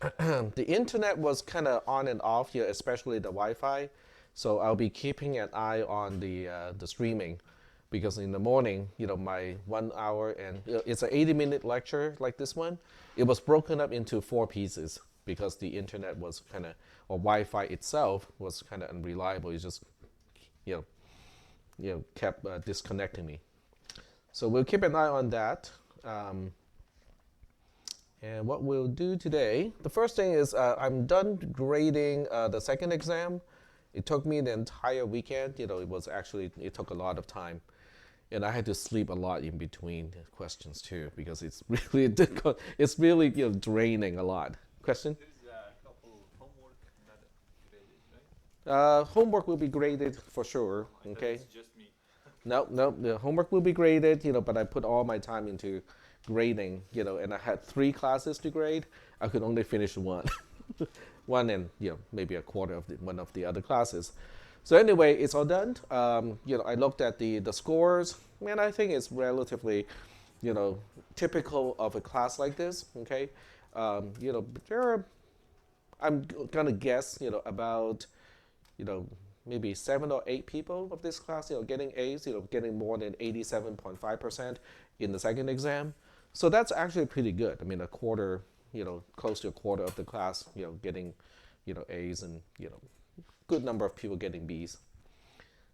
The internet was kind of on and off here, especially the Wi-Fi. So I'll be keeping an eye on the streaming, because in the morning, my 1 hour and it's an 80-minute lecture like this one. It was broken up into four pieces because the internet was kind of, or Wi-Fi itself was kind of unreliable. It just you know kept disconnecting me. So we'll keep an eye on that. Um, And what we'll do today, the first thing is I'm done grading the second exam. It took me the entire weekend. It took a lot of time. And I had to sleep a lot in between questions too, because it's really difficult. It's really draining a lot. Question? There's a couple homework not graded, right? Homework will be graded for sure. Oh, I thought Okay. it's just me. No, no, the homework will be graded, but I put all my time into grading, and I had three classes to grade. I could only finish one, one and maybe a quarter of one of the other classes. So anyway, it's all done. I looked at the scores, and I think it's relatively, you know, typical of a class like this. Okay, there are, I'm gonna guess, about you know, maybe 7 or 8 people of this class, getting A's, getting more than 87.5% in the second exam. So that's actually pretty good. I mean, a quarter, close to a quarter of the class, getting, A's, and, good number of people getting B's.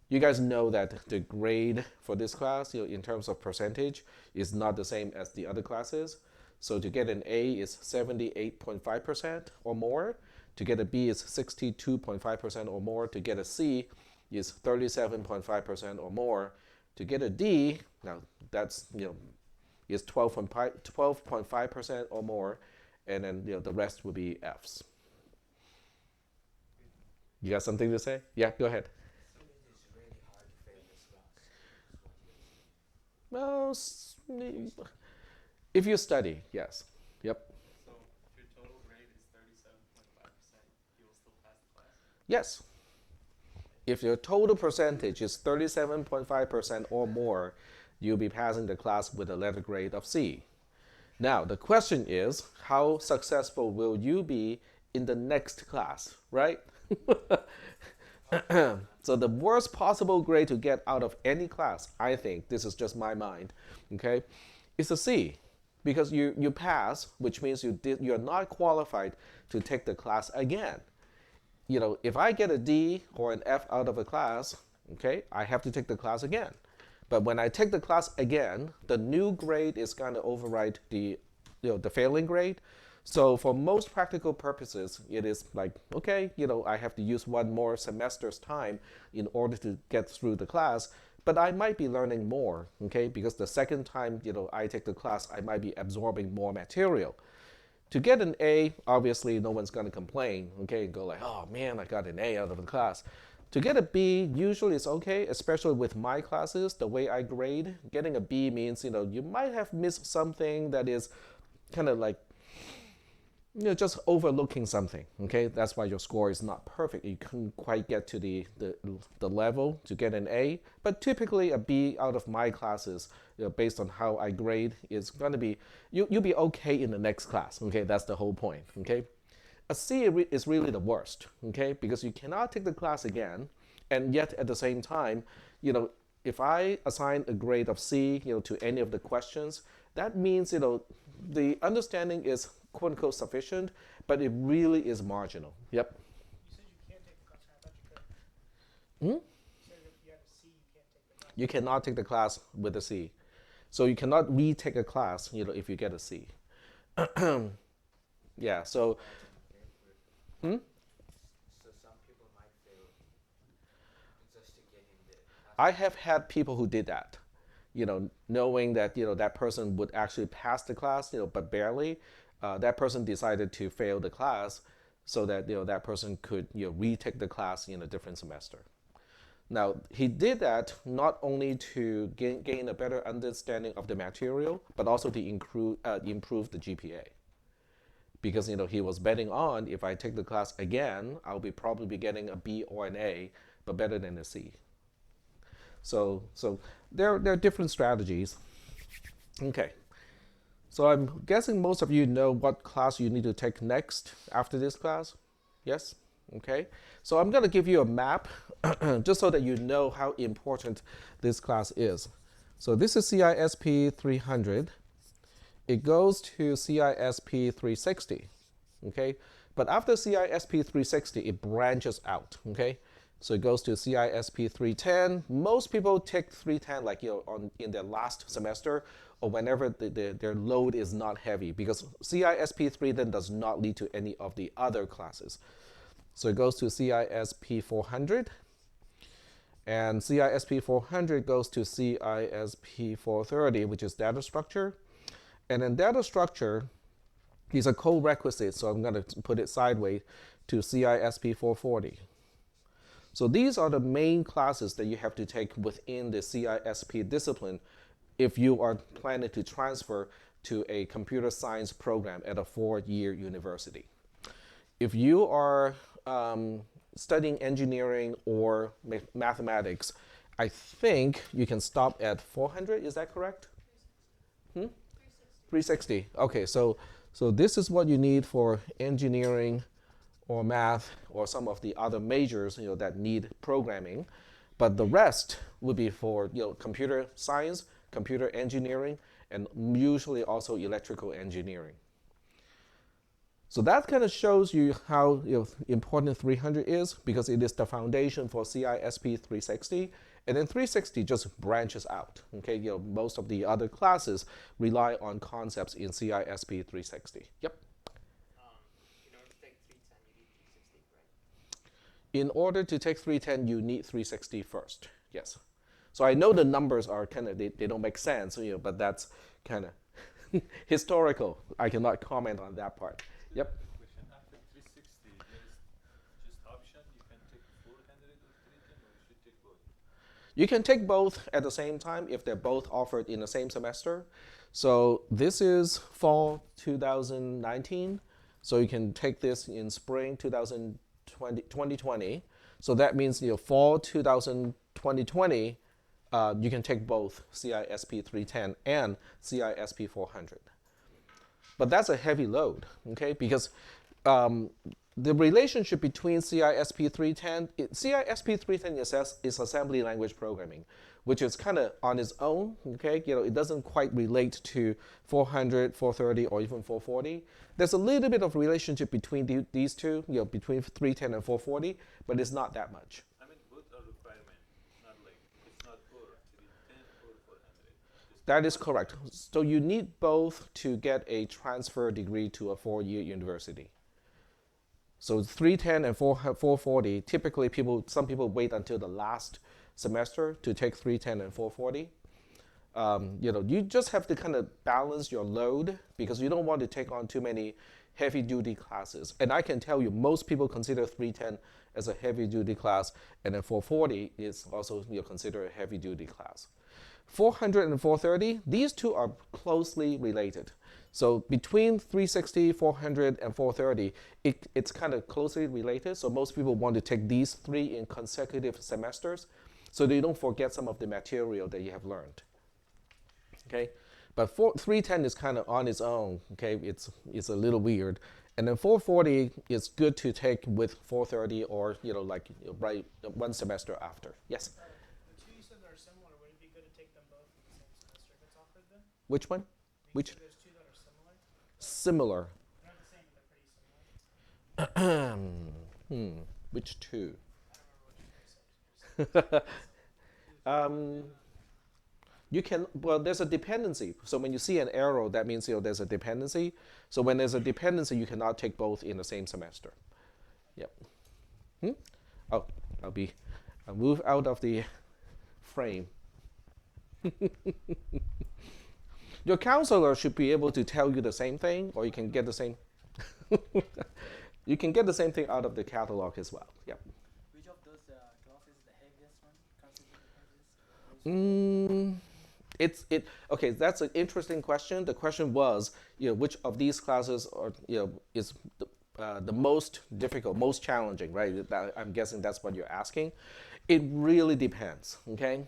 You guys know that the grade for this class, in terms of percentage, is not the same as the other classes. So to get an A is 78.5% or more. To get a B is 62.5% or more. To get a C is 37.5% or more. To get a D, now that's is 12.5% or more, and then the rest will be F's. You got something to say? Yeah, go ahead. So it is really hard to fail this class, is what you're saying. Well, if you study, yes. Yep. So if your total grade is 37.5%, you will still pass the class? Yes. If your total percentage is 37.5% or more, you'll be passing the class with a letter grade of C. Now, the question is, how successful will you be in the next class, right? So the worst possible grade to get out of any class, I think, this is just my mind, okay, is a C. Because you pass, which means you're not qualified to take the class again. If I get a D or an F out of a class, okay, I have to take the class again. But when I take the class again, the new grade is going to override the failing grade. So for most practical purposes, it is like, okay, I have to use one more semester's time in order to get through the class, but I might be learning more, okay, because the second time, I take the class, I might be absorbing more material. To get an A, obviously no one's going to complain, okay, and go like, oh man, I got an A out of the class. To get a B, usually it's okay, especially with my classes, the way I grade. Getting a B means, you might have missed something that is kind of like, just overlooking something, okay? That's why your score is not perfect. You couldn't quite get to the level to get an A. But typically a B out of my classes, based on how I grade, is going to be, you'll be okay in the next class, okay? That's the whole point, okay? A C is really the worst, okay? Because you cannot take the class again, and yet at the same time, if I assign a grade of C, to any of the questions, that means, the understanding is quote unquote sufficient, but it really is marginal. Yep. You said you can't take the class. I thought you could. Hmm? You said if you have a C, you can't take the class. You cannot take the class with a C. So you cannot retake a class, if you get a C. Yeah, so Imagine, okay, hmm? so some people might fail just to get in the I passing have grade. had people who did that, knowing that, that person would actually pass the class, but barely. That person decided to fail the class so that, that person could, retake the class in a different semester. Now, he did that not only to gain a better understanding of the material, but also to improve the GPA. Because he was betting on, if I take the class again, I'll be probably getting a B or an A, but better than a C. So there are different strategies. Okay, So I'm guessing most of you know what class you need to take next after this class. Yes? Okay. So I'm going to give you a map just so that you know how important this class is. So this is CISP 300. It goes to CISP 360. Okay. But after CISP 360, it branches out. Okay. So it goes to CISP 310. Most people take 310 like in their last semester or whenever their load is not heavy because CISP 3 then does not lead to any of the other classes. So it goes to CISP 400, and CISP 400 goes to CISP 430, which is data structure. And then data structure is a co-requisite, so I'm going to put it sideways to CISP 440. So these are the main classes that you have to take within the CISP discipline if you are planning to transfer to a computer science program at a 4-year university. If you are studying engineering or mathematics, I think you can stop at 400. Is that correct? 360. Okay, so this is what you need for engineering or math or some of the other majors that need programming, but the rest would be for computer science, computer engineering, and usually also electrical engineering. So that kind of shows you how important 300 is because it is the foundation for CISP 360, and then 360 just branches out. Okay, most of the other classes rely on concepts in CISP 360. Yep. In order to take 310, you need 360, right? In order to take 310, you need 360 first. Yes. So I know the numbers are kind of they don't make sense, but that's kind of historical. I cannot comment on that part. Yep. Question. After 360, there is just option. You can take 400 or 310, or you should take both. You can take both at the same time if they're both offered in the same semester. So this is fall 2019. So you can take this in spring 2020. So that means fall 2020, you can take both CISP 310 and CISP 400. But that's a heavy load, okay? Because the relationship between CISP 310, CISP 310 is assembly language programming, which is kind of on its own, okay? It doesn't quite relate to 400, 430, or even 440. There's a little bit of relationship between these two, between 310 and 440, but it's not that much. I mean, both are requirement, not like it's not or 310 or 400. That is correct. So you need both to get a transfer degree to a 4-year university. So 310 and 440, typically some people wait until the last semester to take 310 and 440. You just have to kind of balance your load because you don't want to take on too many heavy duty classes. And I can tell you, most people consider 310 as a heavy duty class, and then 440 is also considered a heavy duty class. 400 and 430, these two are closely related. So between 360, 400, and 430, it's kind of closely related. So most people want to take these three in consecutive semesters so they don't forget some of the material that you have learned. Okay, but 310 is kind of on its own. Okay, it's a little weird, and then 440 is good to take with 430 or right one semester after. Yes. The two you said that are similar, would it be good to take them both in the same semester if it's offered then? Which one? You Which said there's two that are similar? similar? They're not the same, but they're pretty similar. Which two? I don't remember which one you said. You can, well, there's a dependency. So when you see an arrow, that means there's a dependency. So when there's a dependency, you cannot take both in the same semester. Yep. Oh, I'll move out of the frame. Your counselor should be able to tell you the same thing, or you can get the same. You can get the same thing out of the catalog as well. Yep. Which of those classes is the heaviest one? Consider the heaviest? Okay, that's an interesting question. The question was, which of these classes are, is the most difficult, most challenging, right? I'm guessing that's what you're asking. It really depends, okay?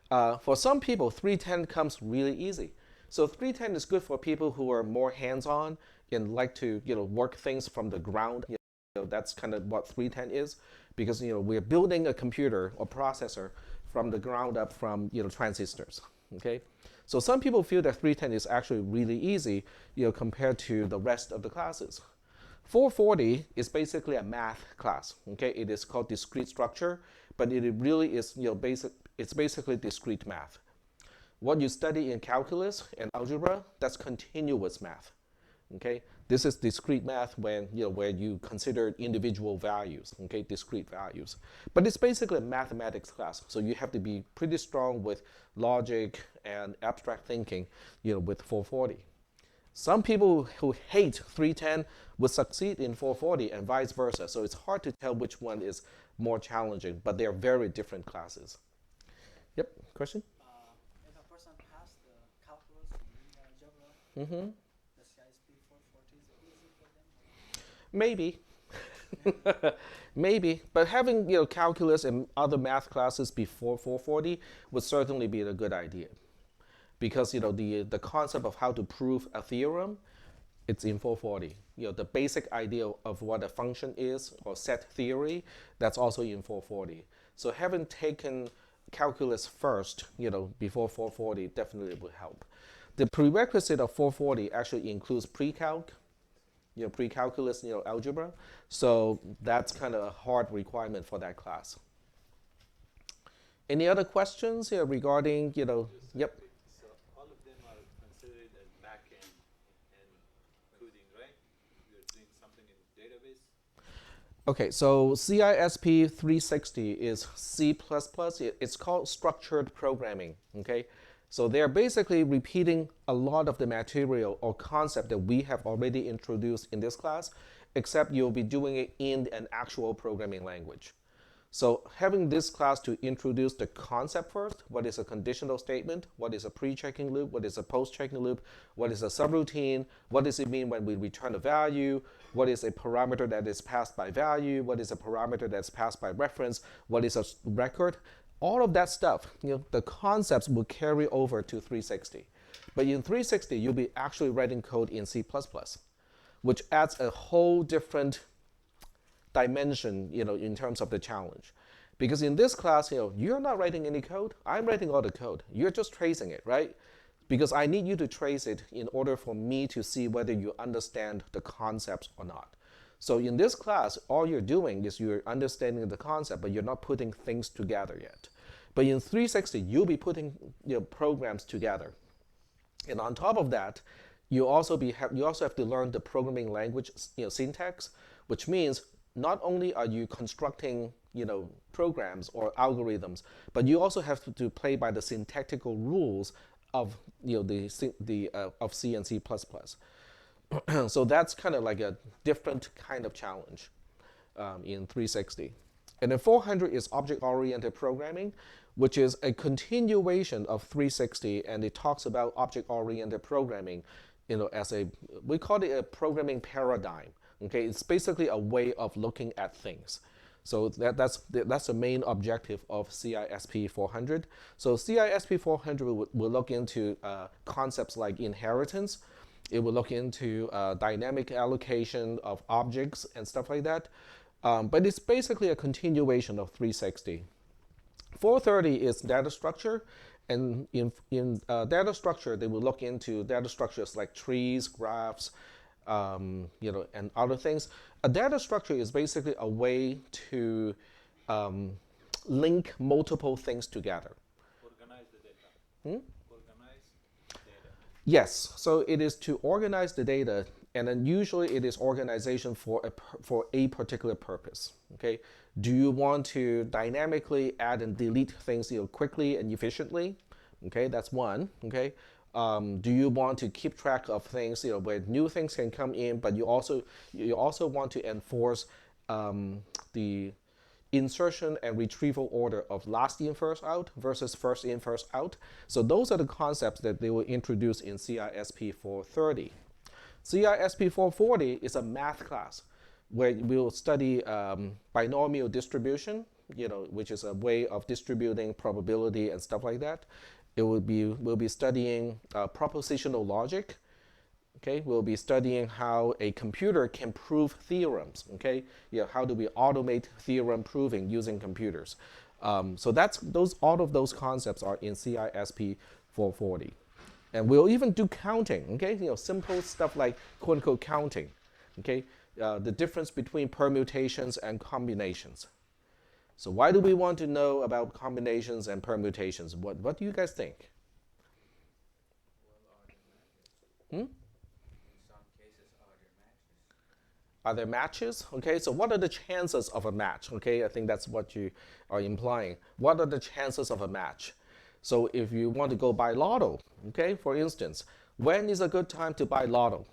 For some people, 310 comes really easy So 310 is good for people who are more hands-on and like to work things from the ground. That's kind of what 310 is, because we're building a computer or processor from the ground up from transistors. Okay, so some people feel that 310 is actually really easy, compared to the rest of the classes. 440 is basically a math class. Okay, it is called discrete structure, but it really is basic. It's basically discrete math. What you study in calculus and algebra, that's continuous math. Okay, this is discrete math when where you consider individual values. Okay, discrete values, but it's basically a mathematics class. So you have to be pretty strong with logic and abstract thinking. With 440. Some people who hate 310 would succeed in 440 and vice versa. So it's hard to tell which one is more challenging, but they're very different classes. Yep, question? If a person passed the calculus and algebra, Mm-hmm. the CISP 440 is easy for them? Maybe. Maybe, but having calculus and other math classes before 440 would certainly be a good idea, because the concept of how to prove a theorem, it's in 440. The basic idea of what a function is or set theory, that's also in 440. So having taken calculus first, before 440 definitely would help. The prerequisite of 440 actually includes pre-calc, pre-calculus, algebra. So that's kind of a hard requirement for that class. Any other questions here regarding, yep. So all of them are considered as back-end and coding, right? You're doing something in database. Okay, so CISP 360 is C++. It's called structured programming. Okay, so they're basically repeating a lot of the material or concept that we have already introduced in this class, except you'll be doing it in an actual programming language. So having this class to introduce the concept first, what is a conditional statement, what is a pre-checking loop, what is a post-checking loop, what is a subroutine, what does it mean when we return a value, what is a parameter that is passed by value, what is a parameter that's passed by reference, what is a record, all of that stuff, the concepts will carry over to 360. But in 360, you'll be actually writing code in C++, which adds a whole different dimension, in terms of the challenge. Because in this class, you're not writing any code. I'm writing all the code. You're just tracing it, right? Because I need you to trace it in order for me to see whether you understand the concepts or not. So in this class, all you're doing is you're understanding the concept, but you're not putting things together yet. But in 360, you'll be putting programs together. And on top of that, you also have to learn the programming language syntax, which means not only are you constructing programs or algorithms, but you also have to play by the syntactical rules of of C and C++. So that's kind of like a different kind of challenge in 360. And then 400 is object-oriented programming, which is a continuation of 360, and it talks about object-oriented programming, we call it a programming paradigm. Okay, it's basically a way of looking at things. So that's the main objective of CISP 400. So CISP 400 will look into concepts like inheritance. It will look into dynamic allocation of objects and stuff like that. But it's basically a continuation of 360. 430 is data structure, and in data structure, they will look into data structures like trees, graphs, and other things. A data structure is basically a way to link multiple things together. Organize the data. Organize data. Yes, so it is to organize the data, and then usually it is organization for a particular purpose. Okay, do you want to dynamically add and delete things quickly and efficiently? Okay, that's one. Okay. Do you want to keep track of things, where new things can come in, but you also want to enforce the insertion and retrieval order of last in, first out versus first in, first out. So those are the concepts that they will introduce in CISP 430. CISP 440 is a math class where we'll study binomial distribution, which is a way of distributing probability and stuff like that. we'll be studying propositional logic. Okay, we'll be studying how a computer can prove theorems. Okay, yeah, how do we automate theorem proving using computers? So that's those. All of those concepts are in CISP 440, and we'll even do counting. Okay, simple stuff like quote unquote counting. Okay, the difference between permutations and combinations. So why do we want to know about combinations and permutations? What do you guys think? Well, are there matches? Hmm? In some cases, are there matches? Are there matches? Okay, so what are the chances of a match? Okay, I think that's what you are implying. What are the chances of a match? So if you want to go buy lotto, okay, for instance, when is a good time to buy lotto?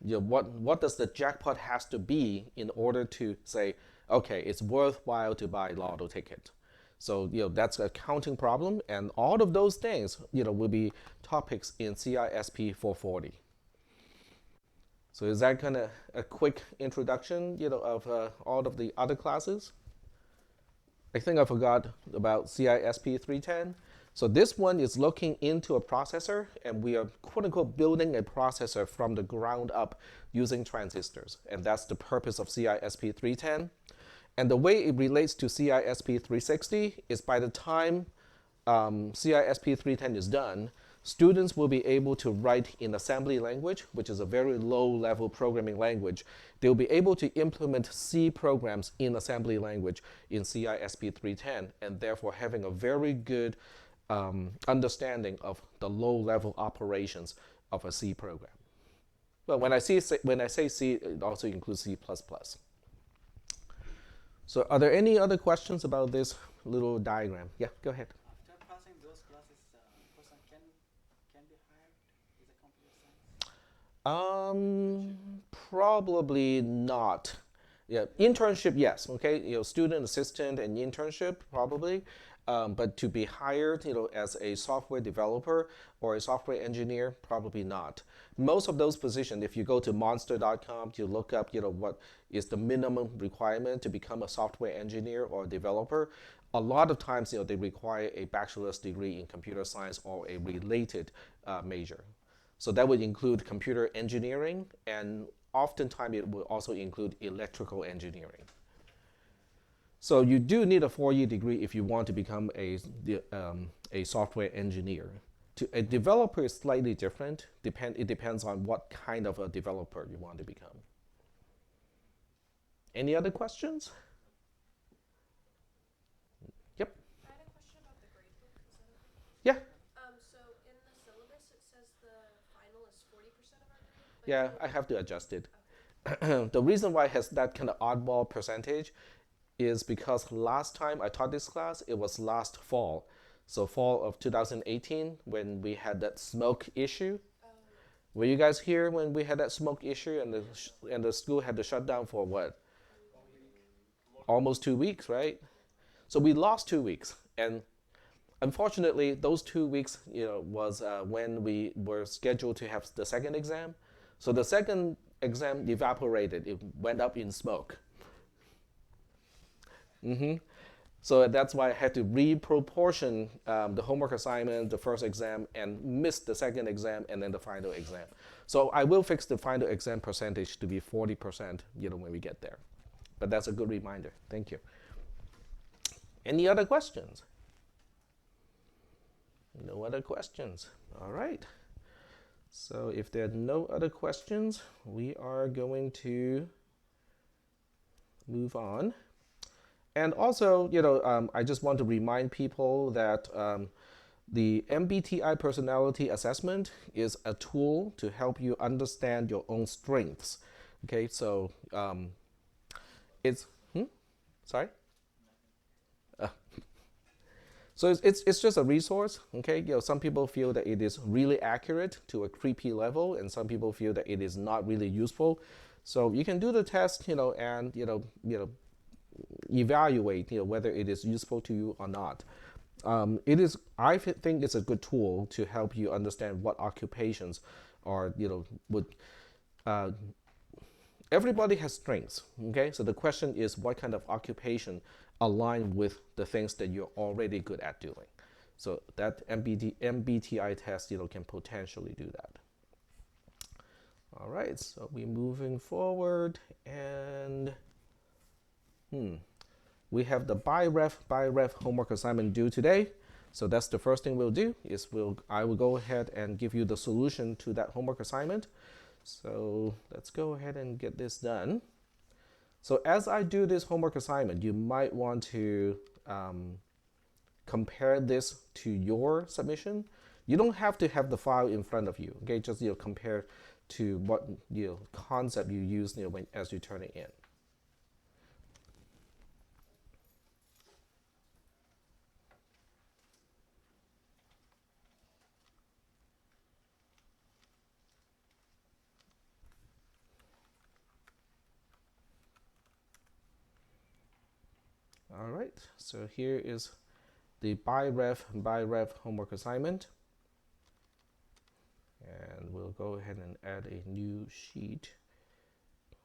What does the jackpot has to be in order to say, okay, it's worthwhile to buy lotto ticket? So that's a counting problem, and all of those things will be topics in CISP 440. So is that kind of a quick introduction, of all of the other classes? I think I forgot about CISP 310. So this one is looking into a processor, and we are quote unquote building a processor from the ground up using transistors, and that's the purpose of CISP 310. And the way it relates to CISP 360 is by the time CISP 310 is done, students will be able to write in assembly language, which is a very low level programming language. They'll be able to implement C programs in assembly language in CISP 310, and therefore having a very good understanding of the low level operations of a C program. Well, when I say C, it also includes C++. So are there any other questions about this little diagram? Yeah, go ahead. After passing those classes, person can be hired as a computer science. Probably not. Yeah, internship, yes. Okay, student assistant and internship probably, but to be hired, as a software developer or a software engineer, probably not. Most of those positions, if you go to monster.com to look up, what is the minimum requirement to become a software engineer or developer, a lot of times, they require a bachelor's degree in computer science or a related major. So that would include computer engineering, and oftentimes it will also include electrical engineering. So you do need a 4-year degree if you want to become a software engineer. A developer is slightly different. It depends on what kind of a developer you want to become. Any other questions? Yep. I had a question about the grade book. Is that okay? Yeah. So in the syllabus, it says the final is 40% of our grade. Yeah, I have to adjust it. The reason why it has that kind of oddball percentage is because last time I taught this class, it was last fall. So fall of 2018 when we had that smoke issue. Were you guys here when we had that smoke issue and the school had to shut down for what? Almost 2 weeks, right? So we lost 2 weeks, and unfortunately, those 2 weeks, was when we were scheduled to have the second exam. So the second exam evaporated; it went up in smoke. So that's why I had to reproportion the homework assignment, the first exam, and miss the second exam and then the final exam. So I will fix the final exam percentage to be 40%, when we get there. But that's a good reminder. Thank you. Any other questions? No other questions. All right. So if there are no other questions, we are going to move on. And also, I just want to remind people that the MBTI personality assessment is a tool to help you understand your own strengths. Okay, so it's sorry. So it's just a resource. Okay, some people feel that it is really accurate to a creepy level, and some people feel that it is not really useful. So you can do the test, and evaluate whether it is useful to you or not. I think it's a good tool to help you understand what occupations are would everybody has strengths. Okay, so the question is what kind of occupation align with the things that you're already good at doing. So that MBTI test, can potentially do that. All right, so we're moving forward, and we have the BIREF homework assignment due today. So that's the first thing we'll do is I will go ahead and give you the solution to that homework assignment. So let's go ahead and get this done. So as I do this homework assignment, you might want to compare this to your submission. You don't have to have the file in front of you. Okay, just compare to what concept you use as you turn it in. All right, so here is the BIREF homework assignment. And we'll go ahead and add a new sheet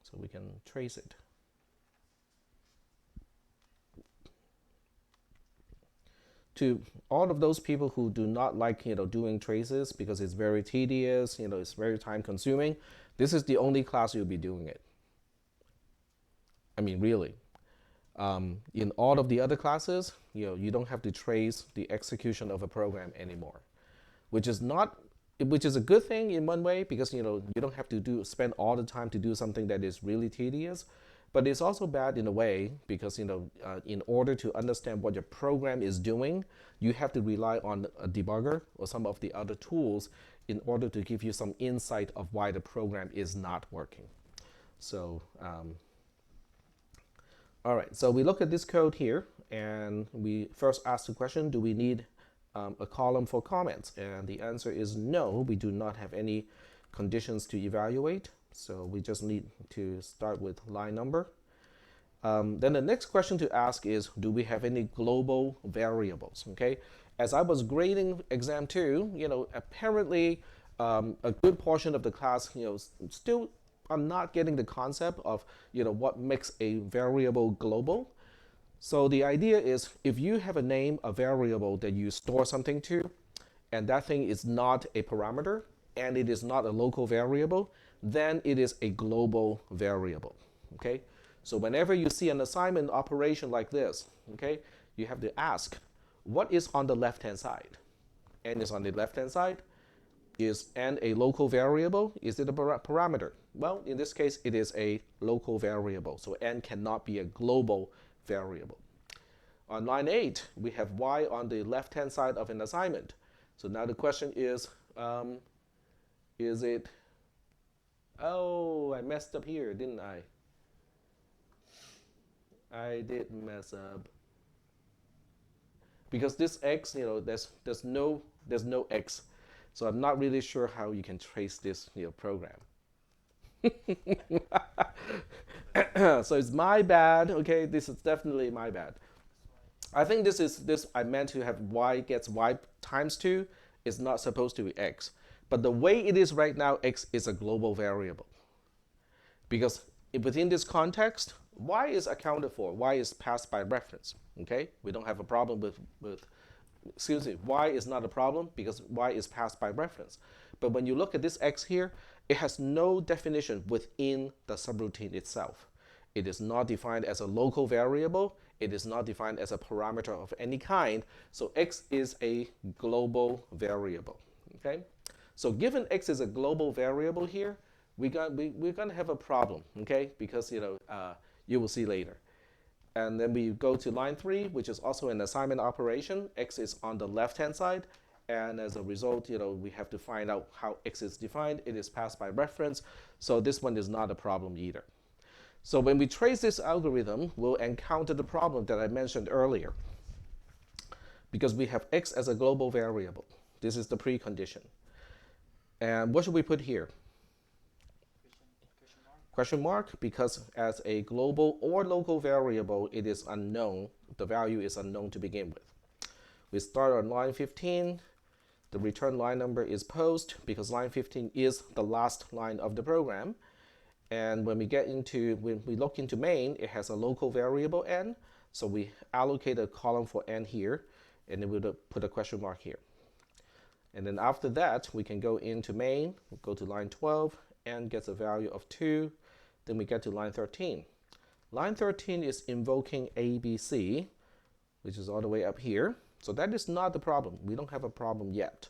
so we can trace it. To all of those people who do not like doing traces because it's very tedious, it's very time consuming, this is the only class you'll be doing it. I mean, really. In all of the other classes, you don't have to trace the execution of a program anymore, which is a good thing in one way because you don't have to spend all the time to do something that is really tedious, but it's also bad in a way because in order to understand what your program is doing, you have to rely on a debugger or some of the other tools in order to give you some insight of why the program is not working. So all right, so we look at this code here and we first ask the question, do we need a column for comments? And the answer is no, we do not have any conditions to evaluate. So we just need to start with line number. Then the next question to ask is, do we have any global variables? Okay, as I was grading exam 2, apparently a good portion of the class, still I'm not getting the concept of what makes a variable global. So the idea is if you have a variable that you store something to, and that thing is not a parameter and it is not a local variable, then it is a global variable. Okay? So whenever you see an assignment operation like this, okay, you have to ask, what is on the left-hand side? N is on the left-hand side. Is n a local variable? Is it a parameter? Well, in this case, it is a local variable. So n cannot be a global variable. On line 8, we have y on the left-hand side of an assignment. So now the question is it, oh, I messed up here, didn't I? I did mess up. Because this x, there's no x. So I'm not really sure how you can trace this program. So it's my bad, okay? This is definitely my bad. I think this I meant to have y gets y times 2 is not supposed to be x. But the way it is right now, x is a global variable. Because within this context, y is accounted for. Y is passed by reference, okay? We don't have a problem with excuse me, y is not a problem because y is passed by reference. But when you look at this x here, it has no definition within the subroutine itself. It is not defined as a local variable. It is not defined as a parameter of any kind. So x is a global variable. Okay. So given x is a global variable here, we're gonna have a problem. Okay, because you will see later. And then we go to line 3, which is also an assignment operation. X is on the left-hand side. And as a result, we have to find out how x is defined. It is passed by reference. So this one is not a problem either. So when we trace this algorithm, we'll encounter the problem that I mentioned earlier. Because we have x as a global variable. This is the precondition. And what should we put here? Question mark, because as a global or local variable, it is unknown. The value is unknown to begin with. We start on line 15. The return line number is post because line 15 is the last line of the program. And when we look into main, it has a local variable n. So we allocate a column for n here. and then we'll put a question mark here. And then after that, we can go into main, we'll go to line 12, and gets a value of 2. Then we get to line 13. Line 13 is invoking ABC, which is all the way up here. So that is not the problem. We don't have a problem yet.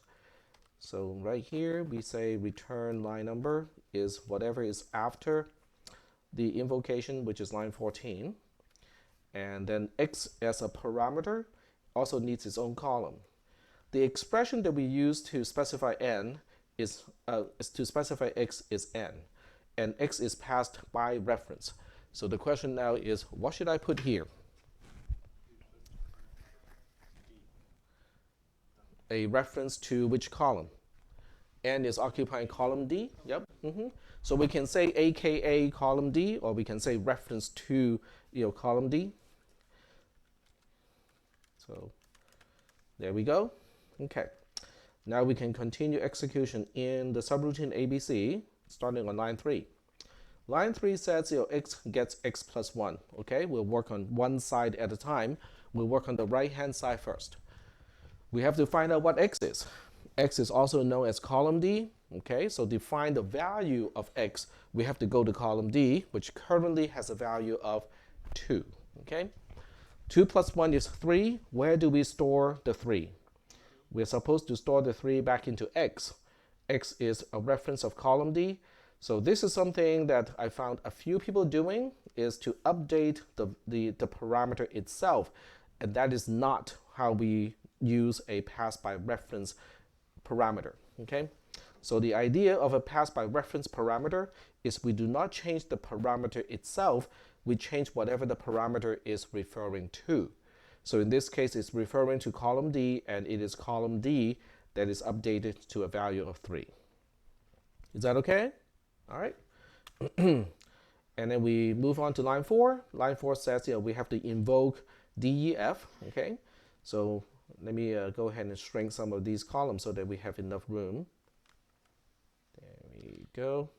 So right here, we say return line number is whatever is after the invocation, which is line 14. And then x as a parameter also needs its own column. The expression that we use to specify n is to specify x is n, and x is passed by reference. So the question now is, what should I put here? A reference to which column? N is occupying column D. Yep. So we can say AKA column D, or we can say reference to column D. So there we go. Okay. Now we can continue execution in the subroutine ABC, starting on line 3. Line 3 says x gets x plus 1. Okay, we'll work on one side at a time. We'll work on the right-hand side first. We have to find out what x is. X is also known as column D. Okay, so to find the value of x, we have to go to column D, which currently has a value of 2. Okay, 2 plus 1 is 3. Where do we store the 3? We're supposed to store the 3 back into x. X is a reference of column D. So this is something that I found a few people doing, is to update the parameter itself. And that is not how we use a pass by reference parameter. Okay, so the idea of a pass by reference parameter is we do not change the parameter itself, we change whatever the parameter is referring to. So in this case, it's referring to column D, and it is column D that is updated to a value of 3. Is that okay? All right. And then we move on to line 4. Line 4 says we have to invoke DEF. Okay, so let me go ahead and shrink some of these columns so that we have enough room. There we go.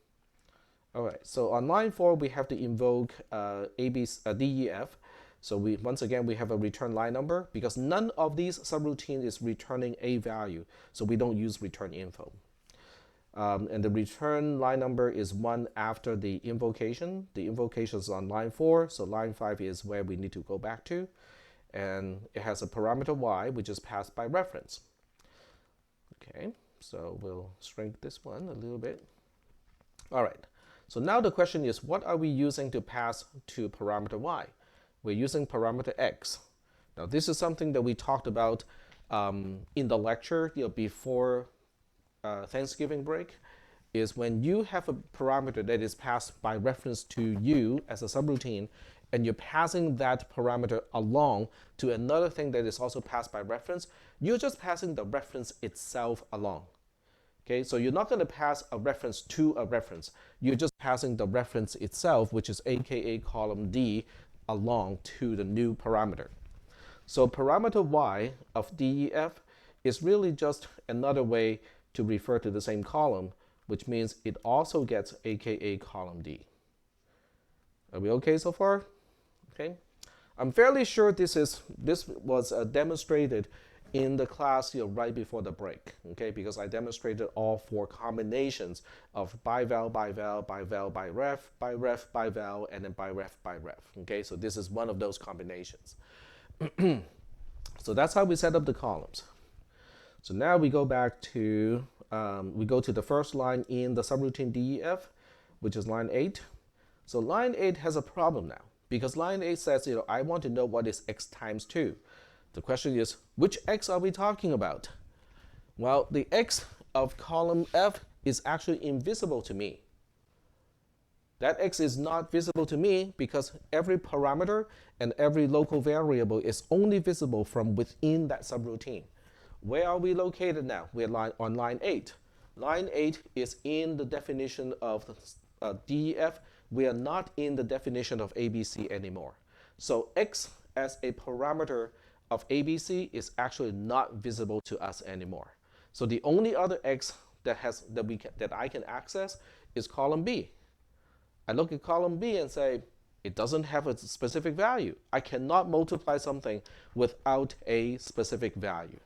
All right, so on line 4, we have to invoke DEF. So once again, we have a return line number because none of these subroutines is returning a value. So we don't use return info. And the return line number is 1 after the invocation. The invocation is on line 4, so line 5 is where we need to go back to. And it has a parameter y, which is passed by reference. Okay, so we'll shrink this one a little bit. All right, so now the question is, what are we using to pass to parameter y? We're using parameter x. Now this is something that we talked about in the lecture before Thanksgiving break, is when you have a parameter that is passed by reference to you as a subroutine, and you're passing that parameter along to another thing that is also passed by reference, you're just passing the reference itself along. Okay, so you're not going to pass a reference to a reference. You're just passing the reference itself, which is AKA column D, along to the new parameter. So parameter y of DEF is really just another way to refer to the same column, which means it also gets AKA column D. Are we okay so far? Okay. I'm fairly sure this was demonstrated in the class right before the break, okay, because I demonstrated all 4 combinations of by val, by val, by val, by ref, by ref, by val, and then by ref, by ref. Okay, so this is one of those combinations. So that's how we set up the columns. So now we go back to, we go to the first line in the subroutine DEF, which is line 8. So line 8 has a problem now, because line 8 says, I want to know what is x times 2. The question is, which x are we talking about? Well, the x of column F is actually invisible to me. That x is not visible to me because every parameter and every local variable is only visible from within that subroutine. Where are we located now? We're on line 8. Line 8 is in the definition of DEF. We are not in the definition of ABC anymore. So x as a parameter of ABC is actually not visible to us anymore. So the only other x that I can access is column B. I look at column B and say, It doesn't have a specific value. I cannot multiply something without a specific value.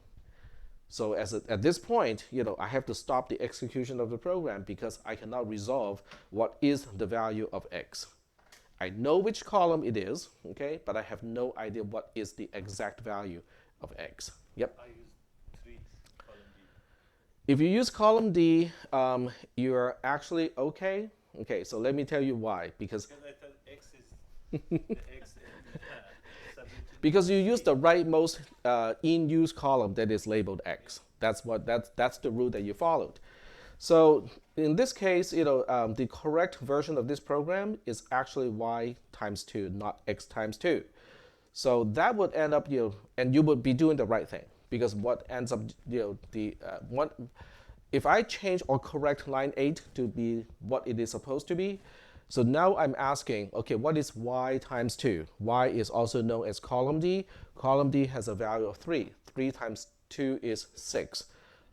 So at this point, I have to stop the execution of the program because I cannot resolve what is the value of x. I know which column it is, okay, but I have no idea what is the exact value of x. Yep. I use 3 column D. If you use column D, you're actually okay. Okay, so let me tell you why. Because Because I thought X is the X in subroutine. because you use the rightmost in use column that is labeled x. That's the rule that you followed. So in this case, the correct version of this program is actually y times 2, not x times 2. So that would end up, and you would be doing the right thing, because what ends up, if I change or correct line 8 to be what it is supposed to be, so now I'm asking, okay, what is y times 2? Y is also known as column D. Column D has a value of 3. 3 times 2 is 6.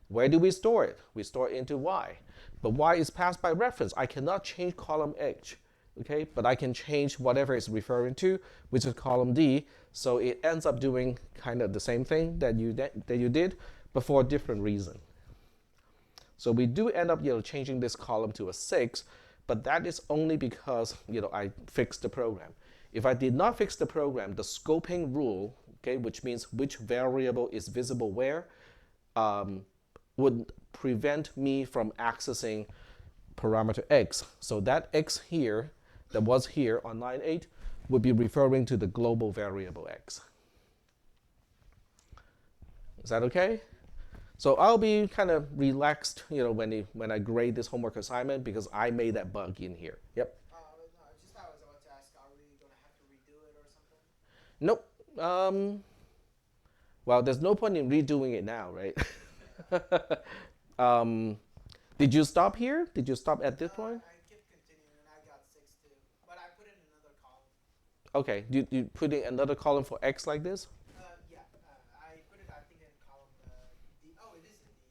Where do we store it? We store it into y. But y is passed by reference. I cannot change column H, okay? But I can change whatever it's referring to, which is column D. So it ends up doing kind of the same thing that you did, but for a different reason. So we do end up, changing this column to a 6, but that is only because, I fixed the program. If I did not fix the program, the scoping rule, okay, which means which variable is visible where, would prevent me from accessing parameter x. So that x here, that was here on line 8, would be referring to the global variable x. Is that okay? So I'll be kind of relaxed, when I grade this homework assignment because I made that bug in here. Yep. No, just I was about to ask, are we gonna have to redo it or something? Nope. Well, there's no point in redoing it now, right? Did you stop here? Did you stop at this point? I kept continuing and I got 6 too, but I put in another column. Okay. You put in another column for x like this? Yeah, I put it, I think, in column D. Oh, it is in D,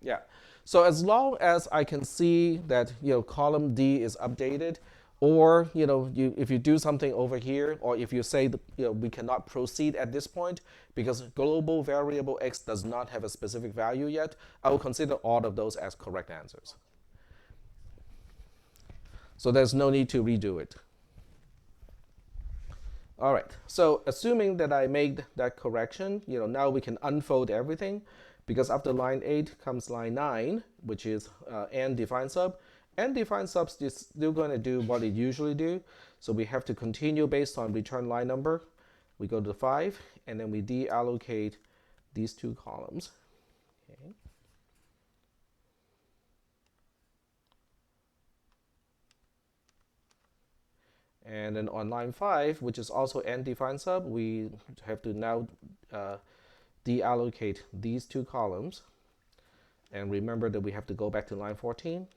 yeah. Yeah. So as long as I can see that column D is updated, or if you do something over here, or if you say that, we cannot proceed at this point because global variable x does not have a specific value yet, I will consider all of those as correct answers. So there's no need to redo it. All right. So assuming that I made that correction, now we can unfold everything, because after line 8 comes line 9, which is n define sub. N define sub is still going to do what it usually do. So we have to continue based on return line number. We go to 5, and then we deallocate these 2 columns. Okay. And then on line 5, which is also n define sub, we have to now deallocate these 2 columns. And remember that we have to go back to line 14.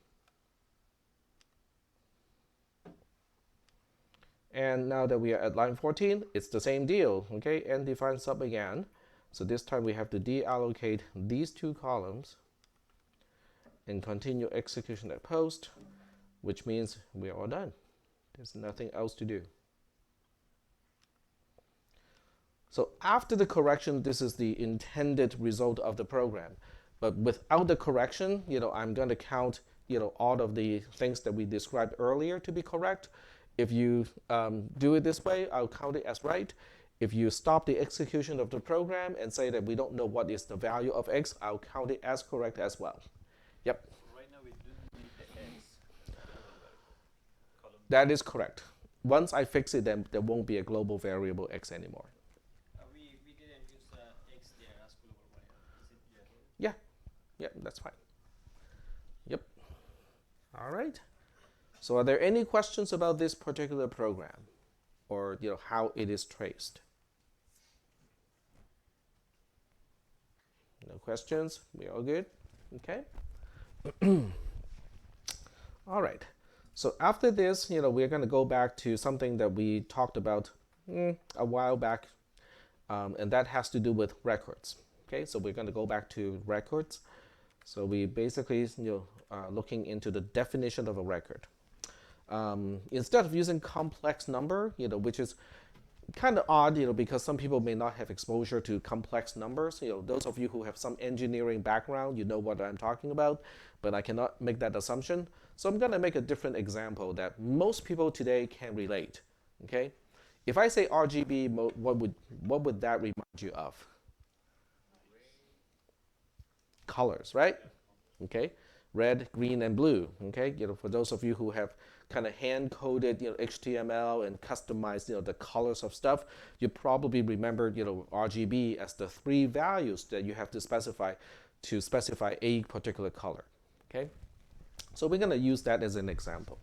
And now that we are at line 14, it's the same deal, okay? N define sub again. So this time we have to deallocate these 2 columns and continue execution at post, which means we are all done. There's nothing else to do. So after the correction, this is the intended result of the program. But without the correction, I'm going to count, all of the things that we described earlier to be correct. If you do it this way, I'll count it as right. If you stop the execution of the program and say that we don't know what is the value of x, I'll count it as correct as well. Yep. So right now we do need the X. Column. That is correct. Once I fix it, then there won't be a global variable x anymore. We didn't use X there as global variable. Is it? Yeah. Yeah, that's fine. Yep. All right. So are there any questions about this particular program, or how it is traced? No questions? We all good? Okay. All right. So after this, we're going to go back to something that we talked about a while back, and that has to do with records. Okay, so we're going to go back to records. So we basically, looking into the definition of a record. instead of using complex number, which is kind of odd, because some people may not have exposure to complex numbers. Those of you who have some engineering background, you know what I'm talking about, but I cannot make that assumption. So I'm going to make a different example that most people today can relate. Okay, if I say RGB, what would that remind you of? Colors, right? Okay, red, green, and blue. Okay, for those of you who have kind of hand coded, HTML and customized, the colors of stuff, you probably remember, RGB as the three values that you have to specify a particular color. Okay, so we're gonna use that as an example.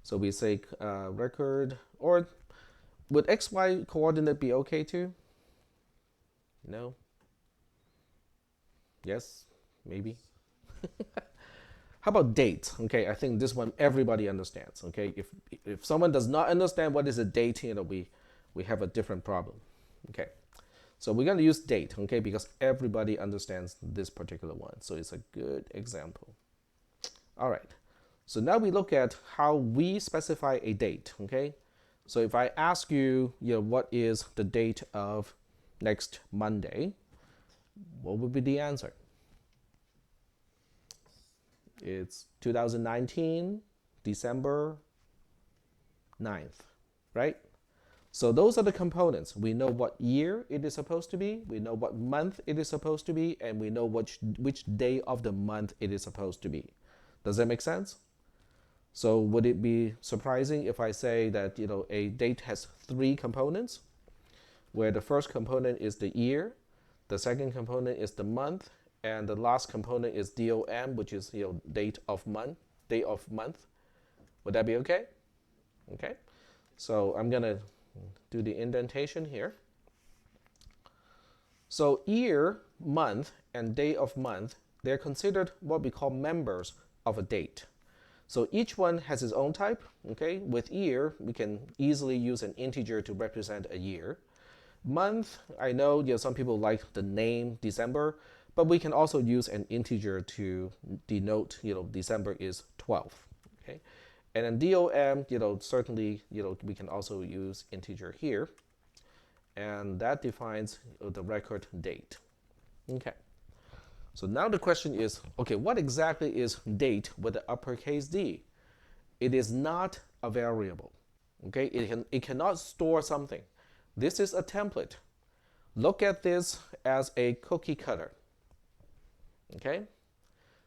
So we say record, or would XY coordinate be okay too? No? Yes? Maybe? How about date? Okay, I think this one everybody understands. Okay, if someone does not understand what is a date, we have a different problem. Okay, so we're going to use date. Okay, because everybody understands this particular one, so it's a good example. All right, so now we look at how we specify a date. Okay, so if I ask you, what is the date of next Monday, what would be the answer? It's 2019, December 9th, right? So those are the components. We know what year it is supposed to be, we know what month it is supposed to be, and we know which day of the month it is supposed to be. Does that make sense? So would it be surprising if I say that, a date has three components, where the first component is the year, the second component is the month, and the last component is DOM, which is date of month, day of month. Would that be okay? Okay. So I'm gonna do the indentation here. So year, month, and day of month, they're considered what we call members of a date. So each one has its own type. Okay. With year, we can easily use an integer to represent a year. Month, I know some people like the name December, but we can also use an integer to denote, December is 12. Okay, and then DOM, certainly, we can also use integer here, and that defines the record date. Okay, so now the question is, okay, what exactly is date with the uppercase D? It is not a variable. Okay, it cannot store something. This is a template. Look at this as a cookie cutter. Okay,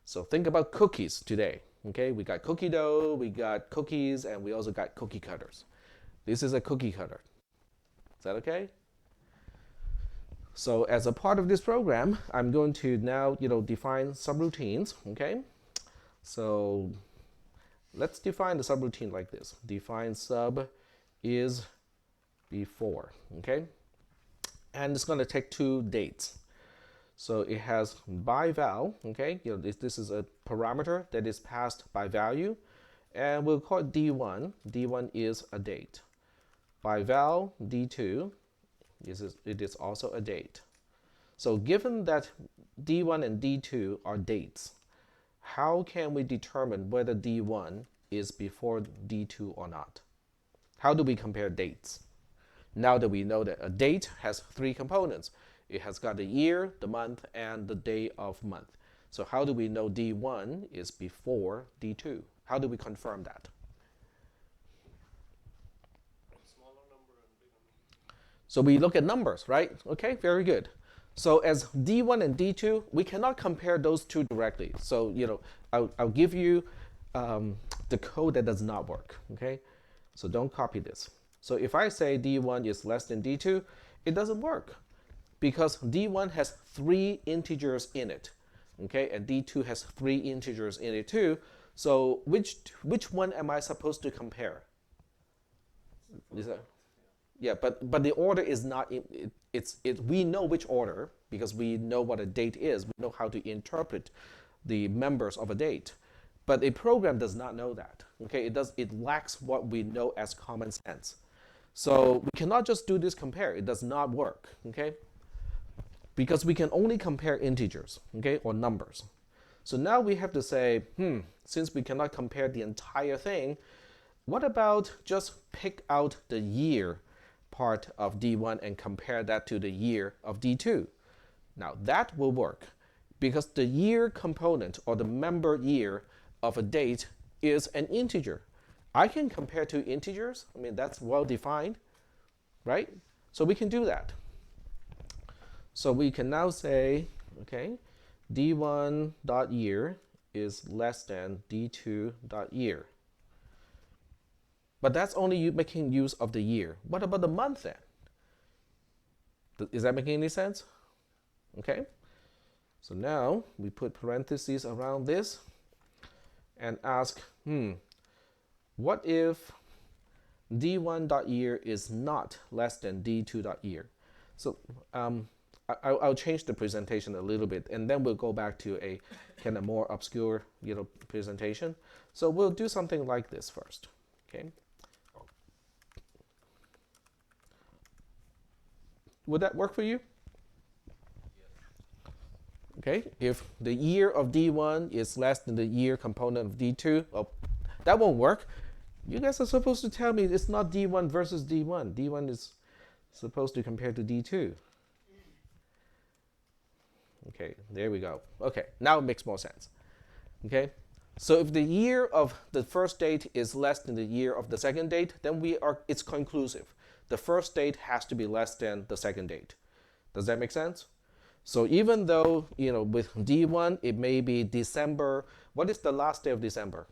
so think about cookies today. Okay, we got cookie dough, we got cookies, and we also got cookie cutters. This is a cookie cutter. Is that okay? So as a part of this program, I'm going to now, define subroutines. Okay, so let's define the subroutine like this. Define sub is before. Okay, and it's going to take two dates. So it has by val, okay, this is a parameter that is passed by value, and we'll call it D1. D1 is a date. By val, D2, it is also a date. So given that D1 and D2 are dates, how can we determine whether D1 is before D2 or not? How do we compare dates? Now that we know that a date has three components, it has got the year, the month, and the day of month. So how do we know D1 is before D2? How do we confirm that? Smaller number and bigger number. So we look at numbers, right? Okay, very good. So as D1 and D2, we cannot compare those two directly. So, I'll give you the code that does not work, okay? So don't copy this. So if I say D1 is less than D2, it doesn't work, because D1 has three integers in it, okay, and D2 has three integers in it too. So which one am I supposed to compare? Yeah, but the order is not. We know which order because we know what a date is. We know how to interpret the members of a date, but a program does not know that. Okay, it lacks what we know as common sense. So we cannot just do this compare. It does not work. Okay. Because we can only compare integers, okay, or numbers. So now we have to say, since we cannot compare the entire thing, what about just pick out the year part of D1 and compare that to the year of D2? Now that will work because the year component or the member year of a date is an integer. I can compare two integers. I mean, that's well defined, right? So we can do that. So we can now say, okay, D1 dot year is less than D2 dot year. But that's only you making use of the year. What about the month then? Is that making any sense? Okay. So now we put parentheses around this and ask, what if D1 dot year is not less than D2 dot year? So I'll change the presentation a little bit, and then we'll go back to a kind of more obscure, presentation. So we'll do something like this first. Okay. Would that work for you? Okay, if the year of D1 is less than the year component of D2, oh, that won't work. You guys are supposed to tell me it's not D1 versus D1. D1 is supposed to compare to D2. Okay, there we go. Okay, now it makes more sense. Okay, so if the year of the first date is less than the year of the second date, then it's conclusive. The first date has to be less than the second date. Does that make sense? So even though, with D1, it may be December. What is the last day of December?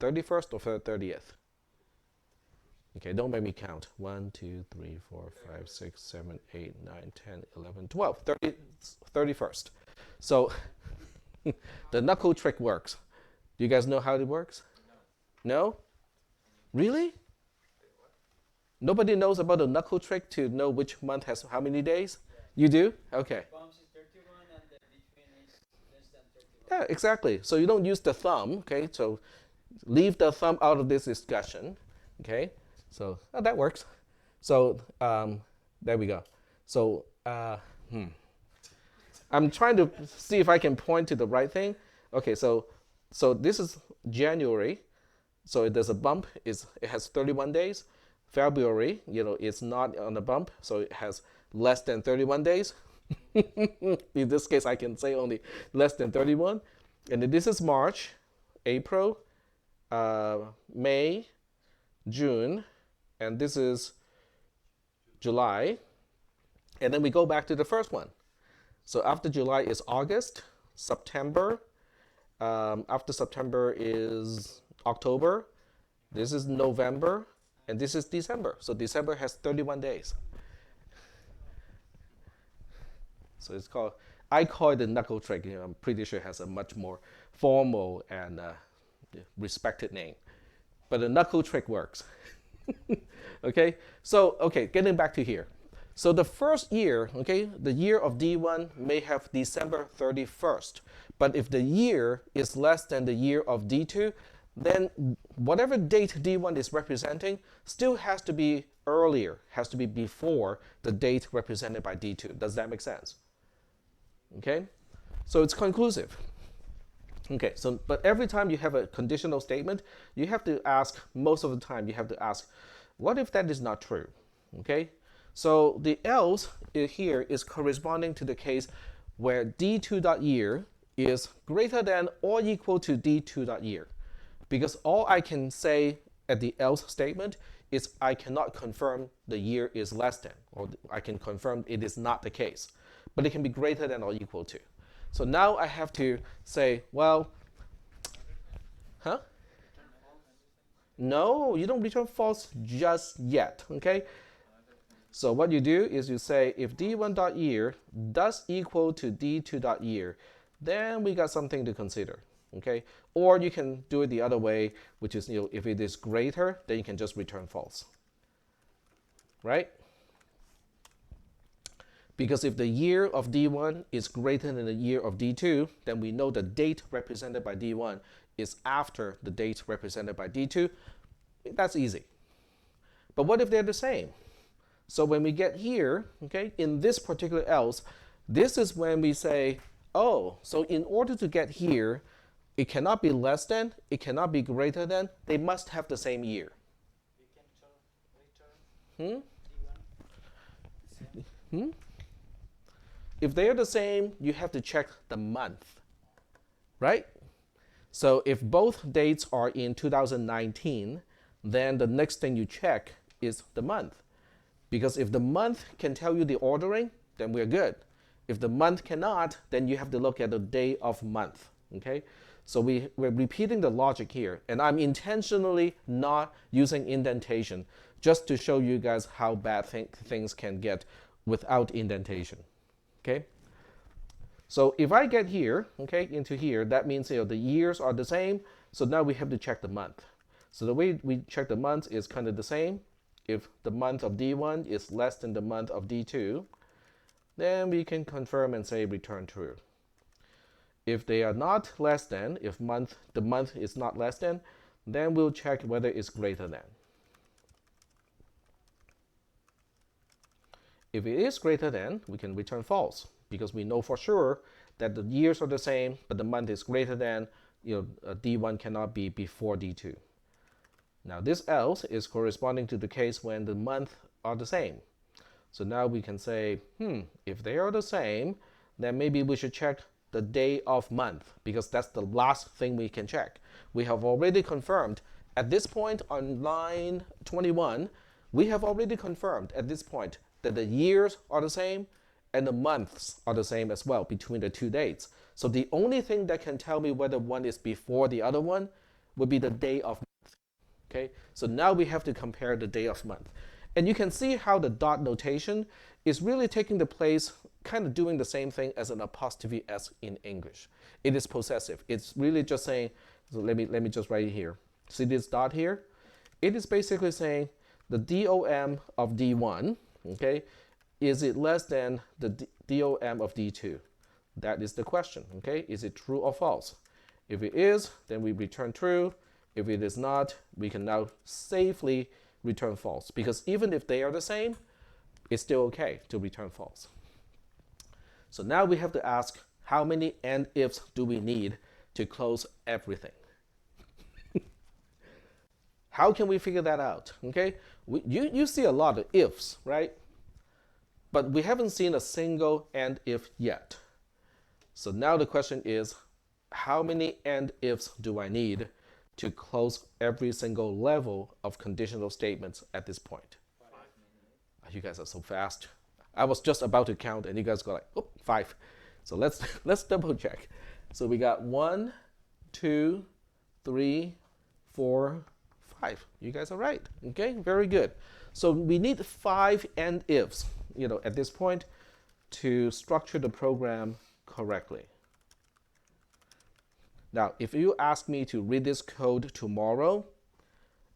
31st or 30th? Okay, don't make me count. 1, 2, 3, 4, 5, 6, 7, 8, 9, 10, 11, 12. 31st. So the knuckle trick works. Do you guys know how it works? No? Really? Nobody knows about the knuckle trick to know which month has how many days? You do? Okay. Bumps is 31 and the between is less than 31. Yeah, exactly. So you don't use the thumb, okay? So leave the thumb out of this discussion, okay? So that works. So there we go. So I'm trying to see if I can point to the right thing. Okay, so this is January. So there's a bump. It has 31 days. February, it's not on the bump, so it has less than 31 days. In this case, I can say only less than 31. And then this is March, April, May, June, and this is July. And then we go back to the first one. So after July is August, September. After September is October. This is November. And this is December. So December has 31 days. So I call it the knuckle trick. I'm pretty sure it has a much more formal and respected name. But the knuckle trick works. Okay, so getting back to here. So the first year, the year of D1 may have December 31st. But if the year is less than the year of D2, then whatever date D1 is representing still has to be earlier, has to be before the date represented by D2. Does that make sense? Okay, so it's conclusive. Okay, so but every time you have a conditional statement, you have to ask, most of the time you have to ask, what if that is not true? Okay, so the else here is corresponding to the case where D2.year is greater than or equal to D2.year. Because all I can say at the else statement is I cannot confirm the year is less than, or I can confirm it is not the case. But it can be greater than or equal to. So now I have to say, well, no, you don't return false just yet, okay? So what you do is you say if D1.year does equal to D2.year, then we got something to consider. Okay, or you can do it the other way, which is if it is greater, then you can just return false, right? Because if the year of D1 is greater than the year of D2, then we know the date represented by D1 is after the date represented by D2. That's easy. But what if they're the same? So when we get here, in this particular else, this is when we say, oh, so in order to get here, It cannot be less than, it cannot be greater than, they must have the same year. We can return Hmm? D1 same. Hmm? If they are the same, you have to check the month, right? So if both dates are in 2019, then the next thing you check is the month. Because if the month can tell you the ordering, then we're good. If the month cannot, then you have to look at the day of month. Okay? So we're repeating the logic here. And I'm intentionally not using indentation just to show you guys how bad things can get without indentation. Okay? So if I get here, okay, into here, that means the years are the same. So now we have to check the month. So the way we check the month is kind of the same. If the month of D1 is less than the month of D2, then we can confirm and say return true. If they are not less than, if the month is not less than, then we'll check whether it's greater than. If it is greater than, we can return false because we know for sure that the years are the same, but the month is greater than, D1 cannot be before D2. Now this else is corresponding to the case when the months are the same. So now we can say, if they are the same, then maybe we should check the day of month because that's the last thing we can check. We have already confirmed at this point on line 21, we have already confirmed at this point that the years are the same and the months are the same as well between the two dates. So the only thing that can tell me whether one is before the other one would be the day of month. Okay, so now we have to compare the day of month. And you can see how the dot notation is really taking the place, kind of doing the same thing as an apostrophe S in English. It is possessive. It's really just saying, so let me just write it here. See this dot here? It is basically saying the DOM of D1, okay, is it less than the DOM of D2? That is the question, okay? Is it true or false? If it is, then we return true. If it is not, we can now safely return false because even if they are the same, it's still okay to return false. So now we have to ask how many and ifs do we need to close everything? How can we figure that out? Okay, you see a lot of ifs, right? But we haven't seen a single and if yet. So now the question is, how many and ifs do I need to close every single level of conditional statements at this point? 5. You guys are so fast. I was just about to count and you guys go like, oh, 5. So let's double check. So we got 1, 2, 3, 4, 5. You guys are right. Okay, very good. So we need 5 and ifs, at this point to structure the program correctly. Now, if you ask me to read this code tomorrow,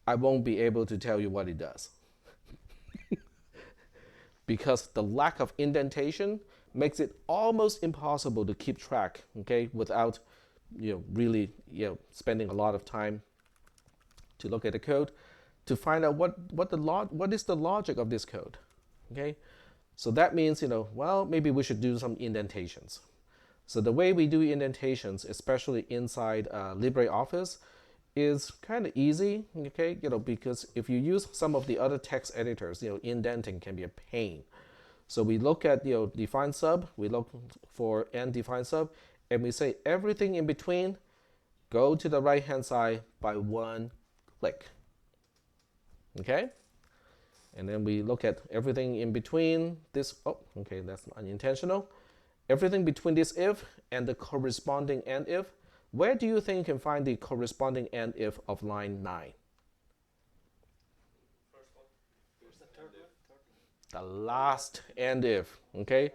I won't be able to tell you what it does. Because the lack of indentation makes it almost impossible to keep track, okay, without really spending a lot of time to look at the code to find out what is the logic of this code. Okay? So that means, well, maybe we should do some indentations. So the way we do indentations, especially inside LibreOffice, is kind of easy, okay? Because if you use some of the other text editors, indenting can be a pain. So we look at, define sub, we look for n define sub, and we say everything in between, go to the right-hand side by 1 click, okay? And then we look at everything in between this, oh, okay, that's unintentional. Everything between this if and the corresponding and if, where do you think you can find the corresponding and if of line 9? The last and if, okay?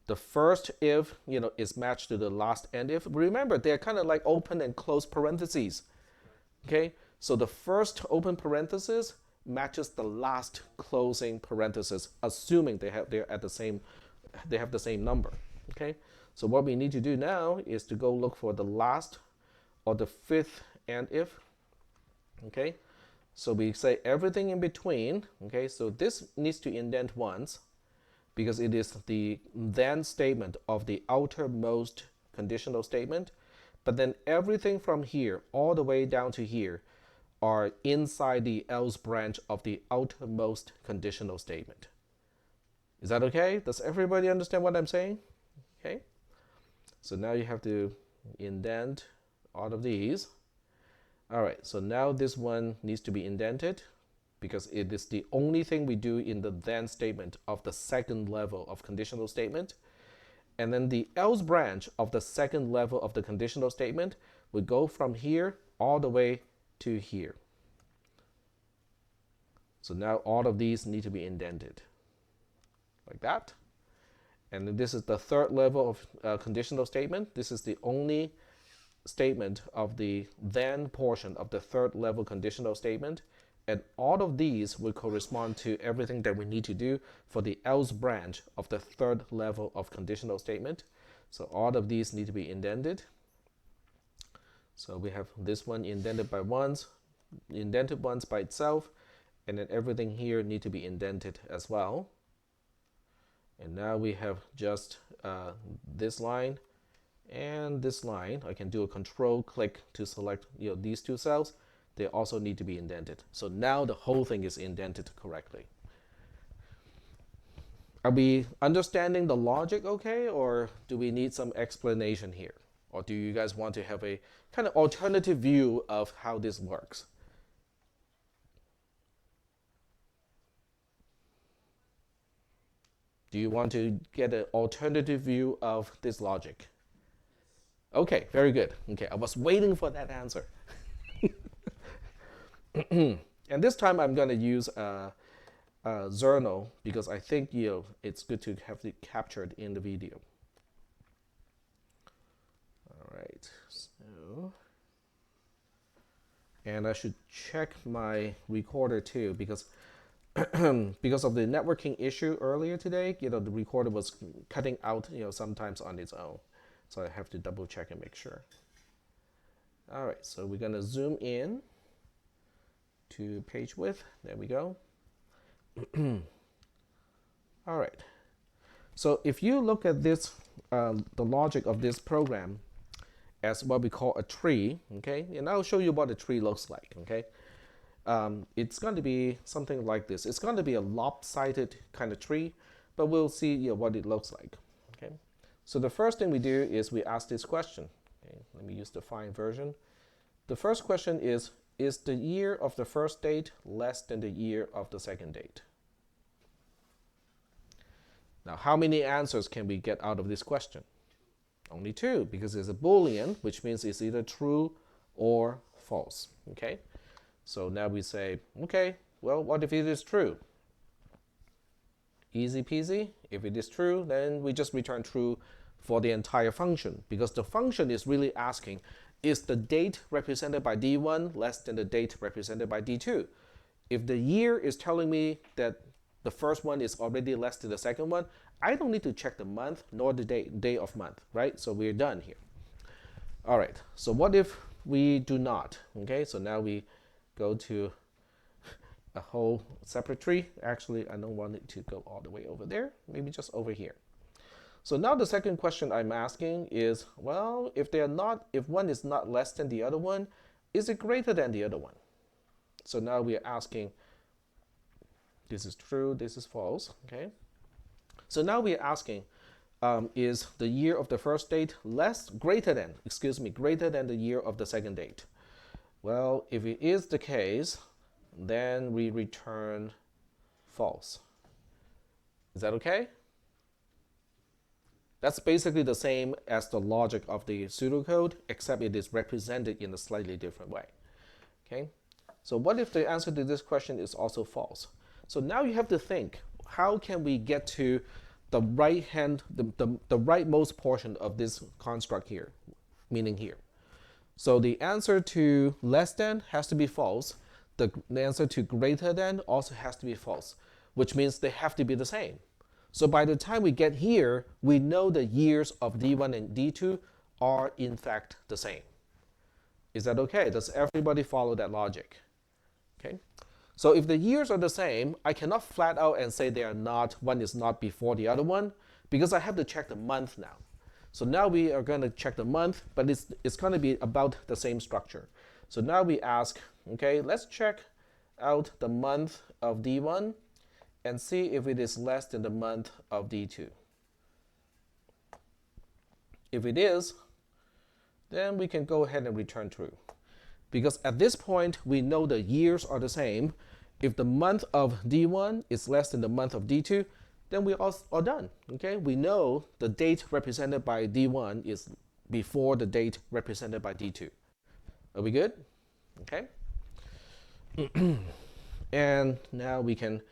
The first if, is matched to the last and if. Remember, they're kind of like open and closed parentheses, okay? So the first open parenthesis matches the last closing parenthesis, assuming they have the same number. Okay, so what we need to do now is to go look for the last or the fifth and if. Okay, so we say everything in between. Okay, so this needs to indent once because it is the then statement of the outermost conditional statement. but then everything from here all the way down to here are inside the else branch of the outermost conditional statement. Is that okay? Does everybody understand what I'm saying? Okay. So now you have to indent all of these. All right, so now this one needs to be indented because it is the only thing we do in the then statement of the second level of conditional statement. And then the else branch of the second level of the conditional statement would go from here all the way to here. So now all of these need to be indented like that. And then this is the third level of conditional statement. This is the only statement of the then portion of the third level conditional statement, and all of these will correspond to everything that we need to do for the else branch of the third level of conditional statement. So all of these need to be indented. So we have this one indented once by itself, and then everything here need to be indented as well. And now we have just this line and this line. I can do a control click to select these two cells. They also need to be indented. So now the whole thing is indented correctly. Are we understanding the logic okay, or do we need some explanation here? Or do you guys want to have a kind of alternative view of how this works? Do you want to get an alternative view of this logic? Okay, very good. Okay, I was waiting for that answer. And this time I'm going to use Zerno because I think it's good to have it captured in the video. All right, so, and I should check my recorder too because because of the networking issue earlier today, the recorder was cutting out sometimes on its own, so I have to double check and make sure. All right, so we're gonna zoom in to page width. There we go. All right. So if you look at this, the logic of this program as what we call a tree, okay, and I'll show you what a tree looks like, okay. It's going to be something like this. It's going to be a lopsided kind of tree, but we'll see what it looks like, okay. So the first thing we do is we ask this question. Okay, let me use the fine version. The first question is the year of the first date less than the year of the second date? Now, how many answers can we get out of this question? Only two, because it's a Boolean, which means it's either true or false, okay? So now we say, okay, well, what if it is true? Easy peasy. If it is true, then we just return true for the entire function, because the function is really asking, is the date represented by D1 less than the date represented by D2? If the year is telling me that the first one is already less than the second one, I don't need to check the month nor the day of month, right? So we're done here. All right, so what if we do not? Okay, so now we go to a whole separate tree. Actually, I don't want it to go all the way over there, maybe just over here. So now the second question I'm asking is, well, if one is not less than the other one, is it greater than the other one? So now we are asking, this is true, this is false, okay? So now we are asking, is the year of the first date greater than the year of the second date? Well, if it is the case, then we return false. Is that okay? That's basically the same as the logic of the pseudocode, except it is represented in a slightly different way. Okay? So what if the answer to this question is also false? So now you have to think, how can we get to the right rightmost portion of this construct here, meaning here? So the answer to less than has to be false. The answer to greater than also has to be false, which means they have to be the same. So by the time we get here, we know the years of D1 and D2 are in fact the same. Is that okay? Does everybody follow that logic? Okay. So if the years are the same, I cannot flat out and say they are not, one is not before the other one, because I have to check the month now. So now we are going to check the month, but it's going to be about the same structure. So now we ask, okay, let's check out the month of D1 and see if it is less than the month of D2. If it is, then we can go ahead and return true. Because at this point, we know the years are the same. If the month of D1 is less than the month of D2, then we are done. Okay, we know the date represented by D1 is before the date represented by D2. Are we good? Okay. And now we can,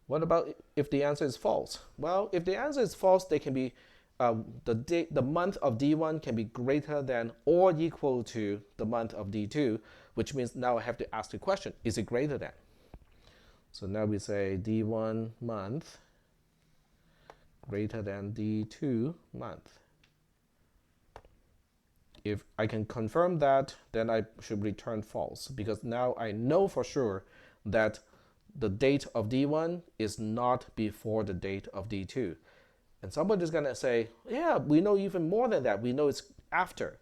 what about if the answer is false? Well, if the answer is false, they can be, the month of D1 can be greater than or equal to the month of D2, which means now I have to ask the question, is it greater than? So now we say D1 month greater than D2 month. If I can confirm that, then I should return false, because now I know for sure that the date of D1 is not before the date of D2. And somebody's going to say, yeah, we know even more than that. We know it's after.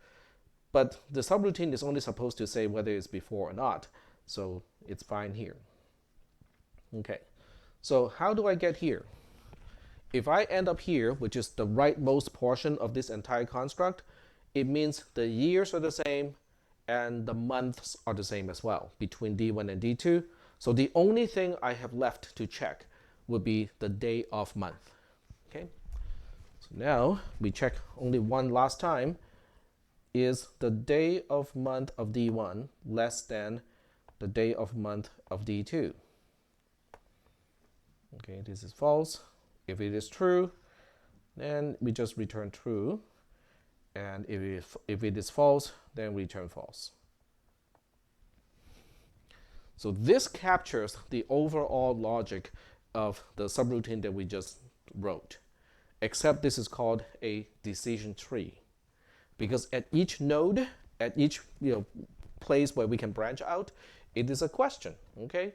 But the subroutine is only supposed to say whether it's before or not. So it's fine here. Okay. So how do I get here? If I end up here, which is the rightmost portion of this entire construct, it means the years are the same and the months are the same as well between D1 and D2. So the only thing I have left to check would be the day of month. Okay. So now we check only one last time. Is the day of month of D1 less than the day of month of D2? Okay, this is false. If it is true, then we just return true. And if it is false, then return false. So this captures the overall logic of the subroutine that we just wrote, except this is called a decision tree. Because at each node, at each place where we can branch out, it is a question, okay?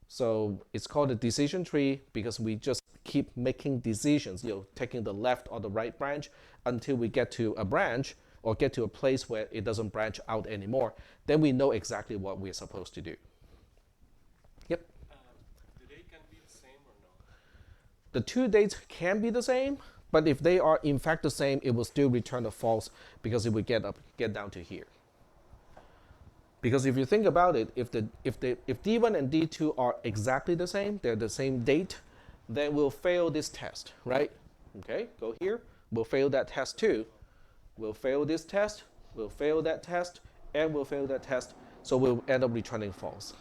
So it's called a decision tree because we just keep making decisions, taking the left or the right branch until we get to a branch or get to a place where it doesn't branch out anymore. Then we know exactly what we're supposed to do. Yep. The date can be the same or no? The two dates can be the same, but if they are in fact the same, it will still return a false because it will get down to here. Because if you think about it, if D1 and D2 are exactly the same, they're the same date, then we'll fail this test, right? Okay, go here. We'll fail that test too. We'll fail this test, we'll fail that test, and we'll fail that test. So we'll end up returning false.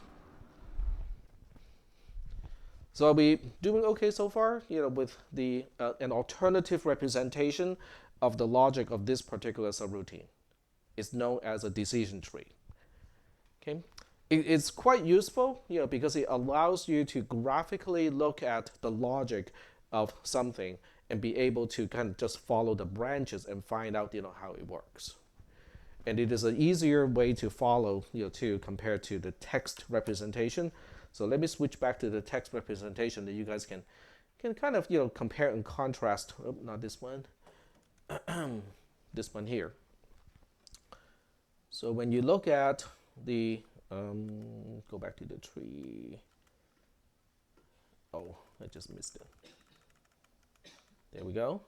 So are we doing okay so far? With the an alternative representation of the logic of this particular subroutine. It's known as a decision tree. Okay, it's quite useful, because it allows you to graphically look at the logic of something and be able to kind of just follow the branches and find out, how it works. And it is an easier way to follow, to compared to the text representation. So let me switch back to the text representation that you guys can kind of, compare and contrast. Oh, not this one. This one here. So when you look at the, go back to the tree. Oh, I just missed it. There we go.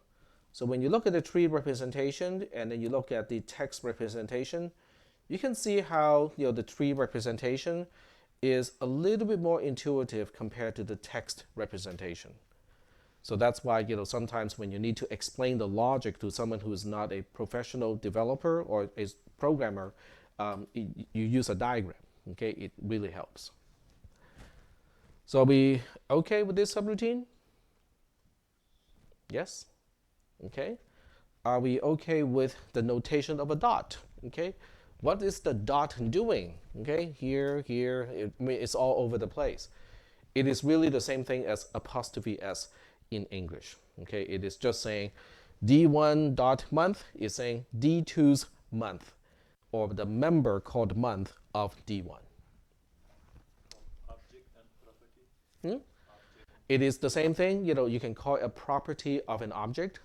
So when you look at the tree representation and then you look at the text representation, you can see how, the tree representation is a little bit more intuitive compared to the text representation. So that's why, sometimes when you need to explain the logic to someone who is not a professional developer or a programmer, you use a diagram, okay? It really helps. So are we okay with this subroutine? Yes? Okay. Are we okay with the notation of a dot? Okay. What is the dot doing? Okay, here, it's all over the place. It is really the same thing as apostrophe S in English. Okay, it is just saying D1 dot month is saying D2's month, or the member called month of D1. Object and property. It is the same thing. You can call it a property of an object.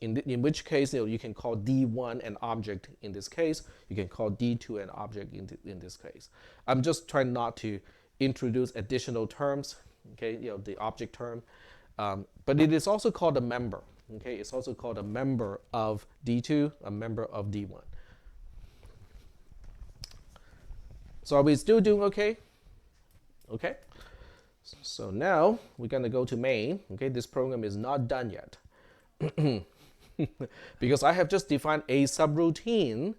in which case you can call D1 an object in this case. You can call D2 an object in this case. I'm just trying not to introduce additional terms, okay, the object term. But it is also called a member. Okay, it's also called a member of D2, a member of D1. So are we still doing okay? Okay. So now we're going to go to main. Okay, this program is not done yet. Because I have just defined a subroutine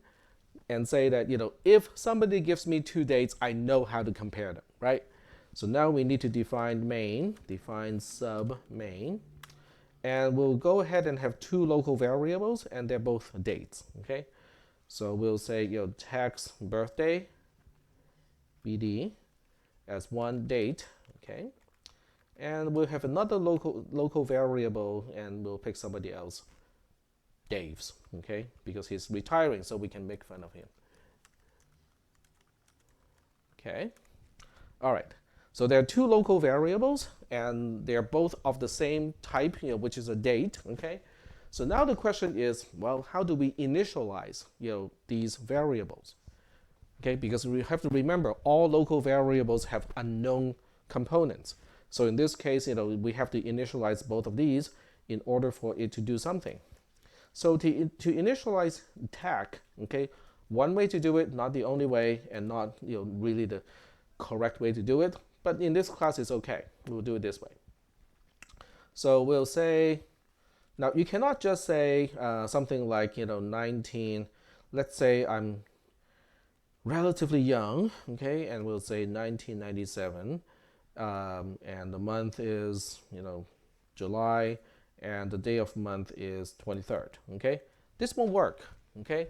and say that, if somebody gives me two dates, I know how to compare them, right? So now we need to define main, define sub main, and we'll go ahead and have two local variables, and they're both dates, okay? So we'll say, text birthday, BD, as one date, okay? And we'll have another local variable, and we'll pick somebody else, Dave's, okay? Because he's retiring, so we can make fun of him. Okay, all right. So there are two local variables, and they're both of the same type, which is a date, okay? So now the question is, well, how do we initialize, these variables? Okay, because we have to remember all local variables have unknown components. So in this case, we have to initialize both of these in order for it to do something. So to initialize tag, okay, one way to do it, not the only way, and not really the correct way to do it, but in this class it's okay. We'll do it this way. So we'll say, now you cannot just say something like 19. Let's say I'm relatively young, okay, and we'll say 1997, and the month is July, and the day of month is 23rd, okay? This won't work, okay?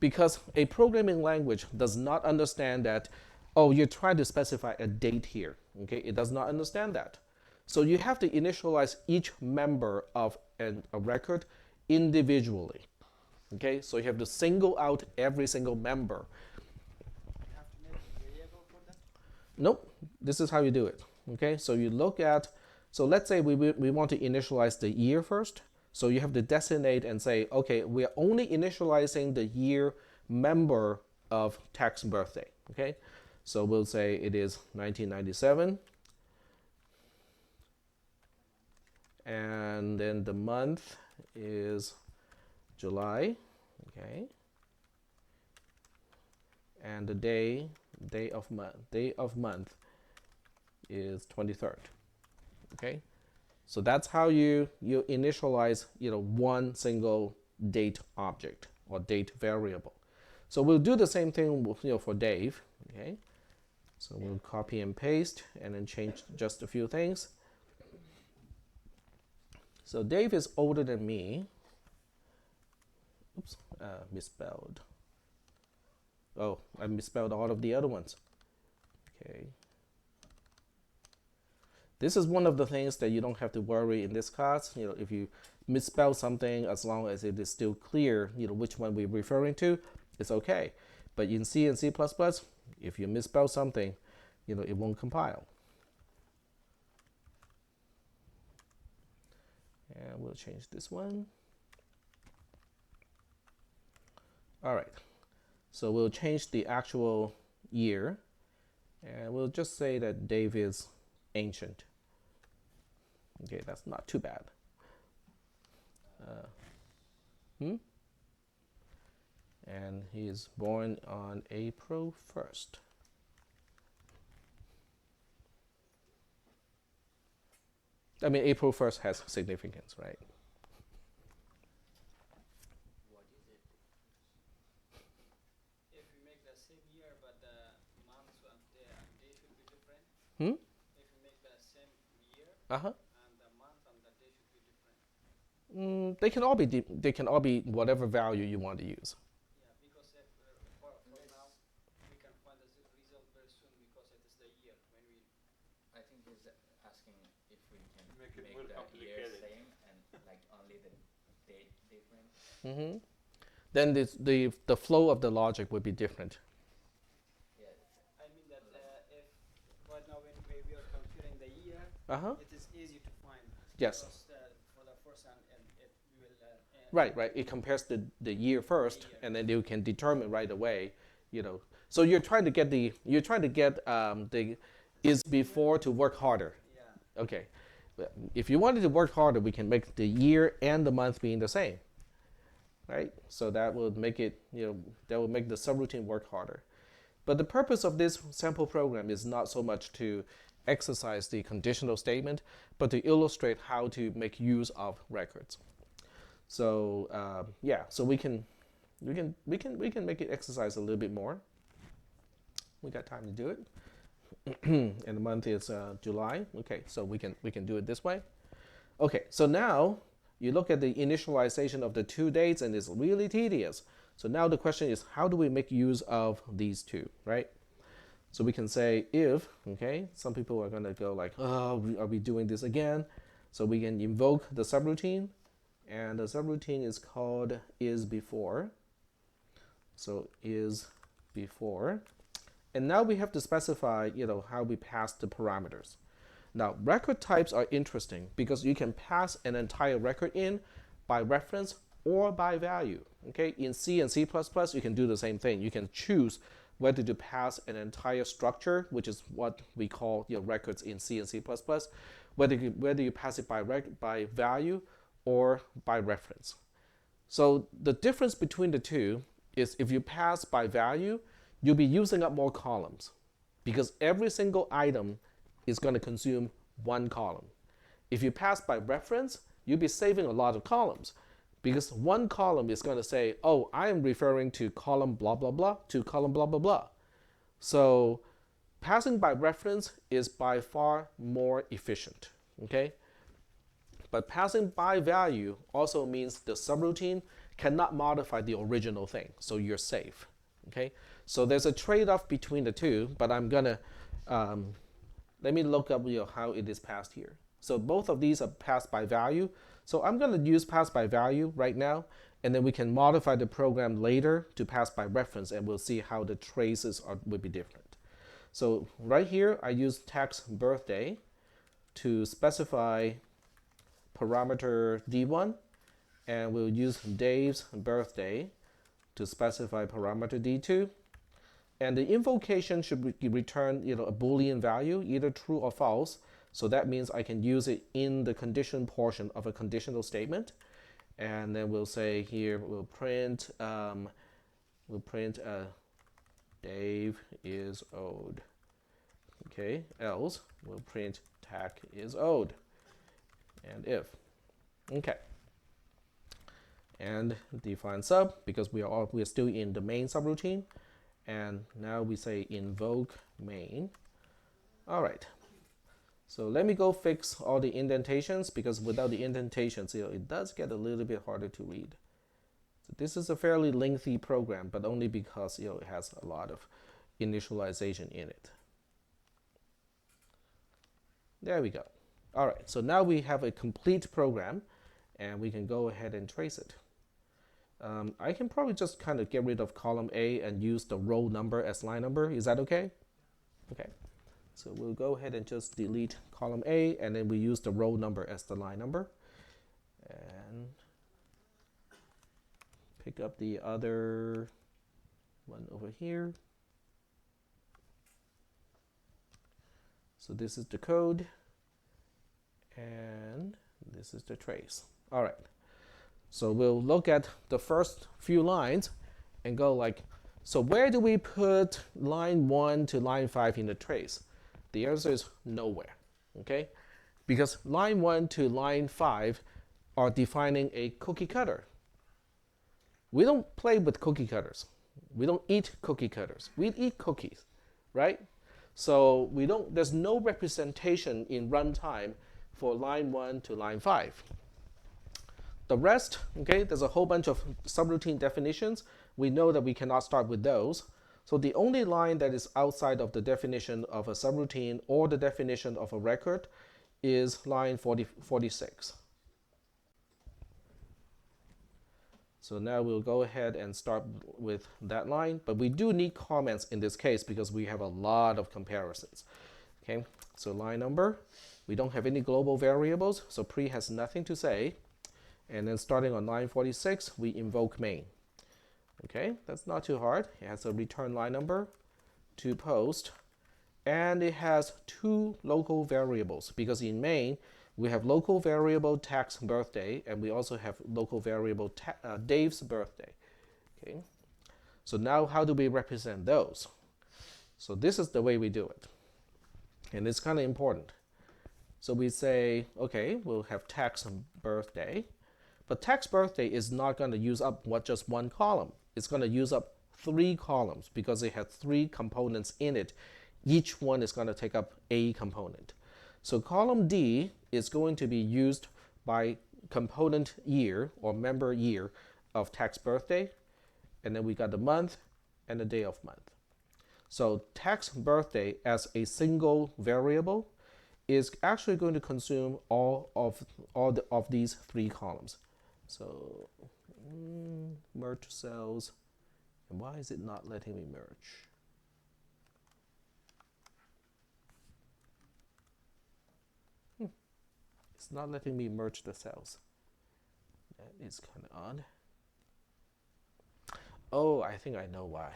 Because a programming language does not understand that, oh, you're trying to specify a date here, okay? It does not understand that. So you have to initialize each member of a record individually, okay? So you have to single out every single member. You have to make a variable for that? Nope, this is how you do it, okay? So you look at, so let's say we want to initialize the year first. So you have to designate and say, okay, we're only initializing the year member of text birthday, okay? So we'll say it is 1997. And then the month is July, okay? And the day of month is 23rd. Okay, so that's how you initialize one single date object or date variable. So we'll do the same thing for Dave. Okay, so we'll copy and paste and then change just a few things. So Dave is older than me. Oops, misspelled. Oh, I misspelled all of the other ones. Okay. This is one of the things that you don't have to worry in this class. If you misspell something, as long as it is still clear, which one we're referring to, it's okay. But in C and C++, if you misspell something, it won't compile. And we'll change this one. All right. So we'll change the actual year, and we'll just say that Dave is ancient. Okay, that's not too bad. And he is born on April 1st. I mean, April 1st has significance, right? What is it? If we make the same year, but the months and day should be different. Hmm? If we make the same year Uh-huh. and the month and the day should be different. They can all be whatever value you want to use. Yeah, because if for now we can find the result very soon because it is the year when we. I think he's asking if we can Make it make more the year complicated. same and like only the date different. Mm-hmm. Then the flow of the logic would be different. Yeah. I mean that if right now when we are computing the year, Uh-huh. it is easy to find. Yes. Because for the first and it we will Right. It compares the year first, and then you can determine right away, So you're trying to get the is before to work harder. Yeah. Okay. If you wanted to work harder, we can make the year and the month being the same, right? So that will make it, that will make the subroutine work harder. But the purpose of this sample program is not so much to exercise the conditional statement, but to illustrate how to make use of records. So yeah, so we can make it exercise a little bit more. We got time to do it. And the month is July. Okay, so we can do it this way. Okay, so now you look at the initialization of the two dates, and it's really tedious. So now the question is, how do we make use of these two, right? So we can say if, okay, some people are gonna go like, oh, are we doing this again? So we can invoke the subroutine, and the subroutine is called is before. So is before. And now we have to specify, how we pass the parameters. Now, record types are interesting because you can pass an entire record in by reference or by value. Okay, in C and C++, you can do the same thing. You can choose whether to pass an entire structure, which is what we call records in C and C++, whether you pass it by value or by reference. So the difference between the two is if you pass by value, you'll be using up more columns because every single item is going to consume one column. If you pass by reference, you'll be saving a lot of columns because one column is going to say, oh, I am referring to column blah, blah, blah to column blah, blah, blah. So passing by reference is by far more efficient, okay? But passing by value also means the subroutine cannot modify the original thing, so you're safe, okay? So there's a trade-off between the two, but I'm gonna, let me look up how it is passed here. So both of these are passed by value. So I'm gonna use pass by value right now, and then we can modify the program later to pass by reference, and we'll see how the traces will be different. So right here, I use text birthday to specify parameter D1, and we'll use Dave's birthday to specify parameter D2. And the invocation should return a Boolean value, either true or false. So that means I can use it in the condition portion of a conditional statement. And then we'll say here, we'll print Dave is old. Okay, else we'll print Tack is old. And if. Okay. And define sub, because we are still in the main subroutine. And now we say invoke main. All right. So let me go fix all the indentations, because without the indentations, it does get a little bit harder to read. So this is a fairly lengthy program, but only because it has a lot of initialization in it. There we go. All right. So now we have a complete program, and we can go ahead and trace it. I can probably just kind of get rid of column A and use the row number as line number. Is that okay? Okay. So we'll go ahead and just delete column A, and then we use the row number as the line number. And pick up the other one over here. So this is the code, and this is the trace. All right. So we'll look at the first few lines and go like, so where do we put line 1 to line 5 in the trace? The answer is nowhere, okay? Because line 1 to line 5 are defining a cookie cutter. We don't play with cookie cutters. We don't eat cookie cutters. We eat cookies, right? So there's no representation in runtime for line 1 to line 5. The rest, okay, there's a whole bunch of subroutine definitions. We know that we cannot start with those. So the only line that is outside of the definition of a subroutine or the definition of a record is line 46. So now we'll go ahead and start with that line, but we do need comments in this case because we have a lot of comparisons. Okay, so line number, we don't have any global variables, so pre has nothing to say. And then starting on line 46, we invoke main. Okay, that's not too hard. It has a return line number, to post, and it has two local variables because in main we have local variable tax birthday and we also have local variable Dave's birthday. Okay, so now how do we represent those? So this is the way we do it, and it's kind of important. So we say, okay, we'll have tax birthday, but tax birthday is not going to use up just one column. It's going to use up 3 columns because it has 3 components in it. Each one is going to take up a component. So column D is going to be used by component year or member year of tax birthday, and then we got the month and the day of month. So tax birthday as a single variable is actually going to consume all of these 3 columns. So merge cells, and why is it not letting me merge? It's not letting me merge the cells. That is kind of odd. Oh, I think I know why.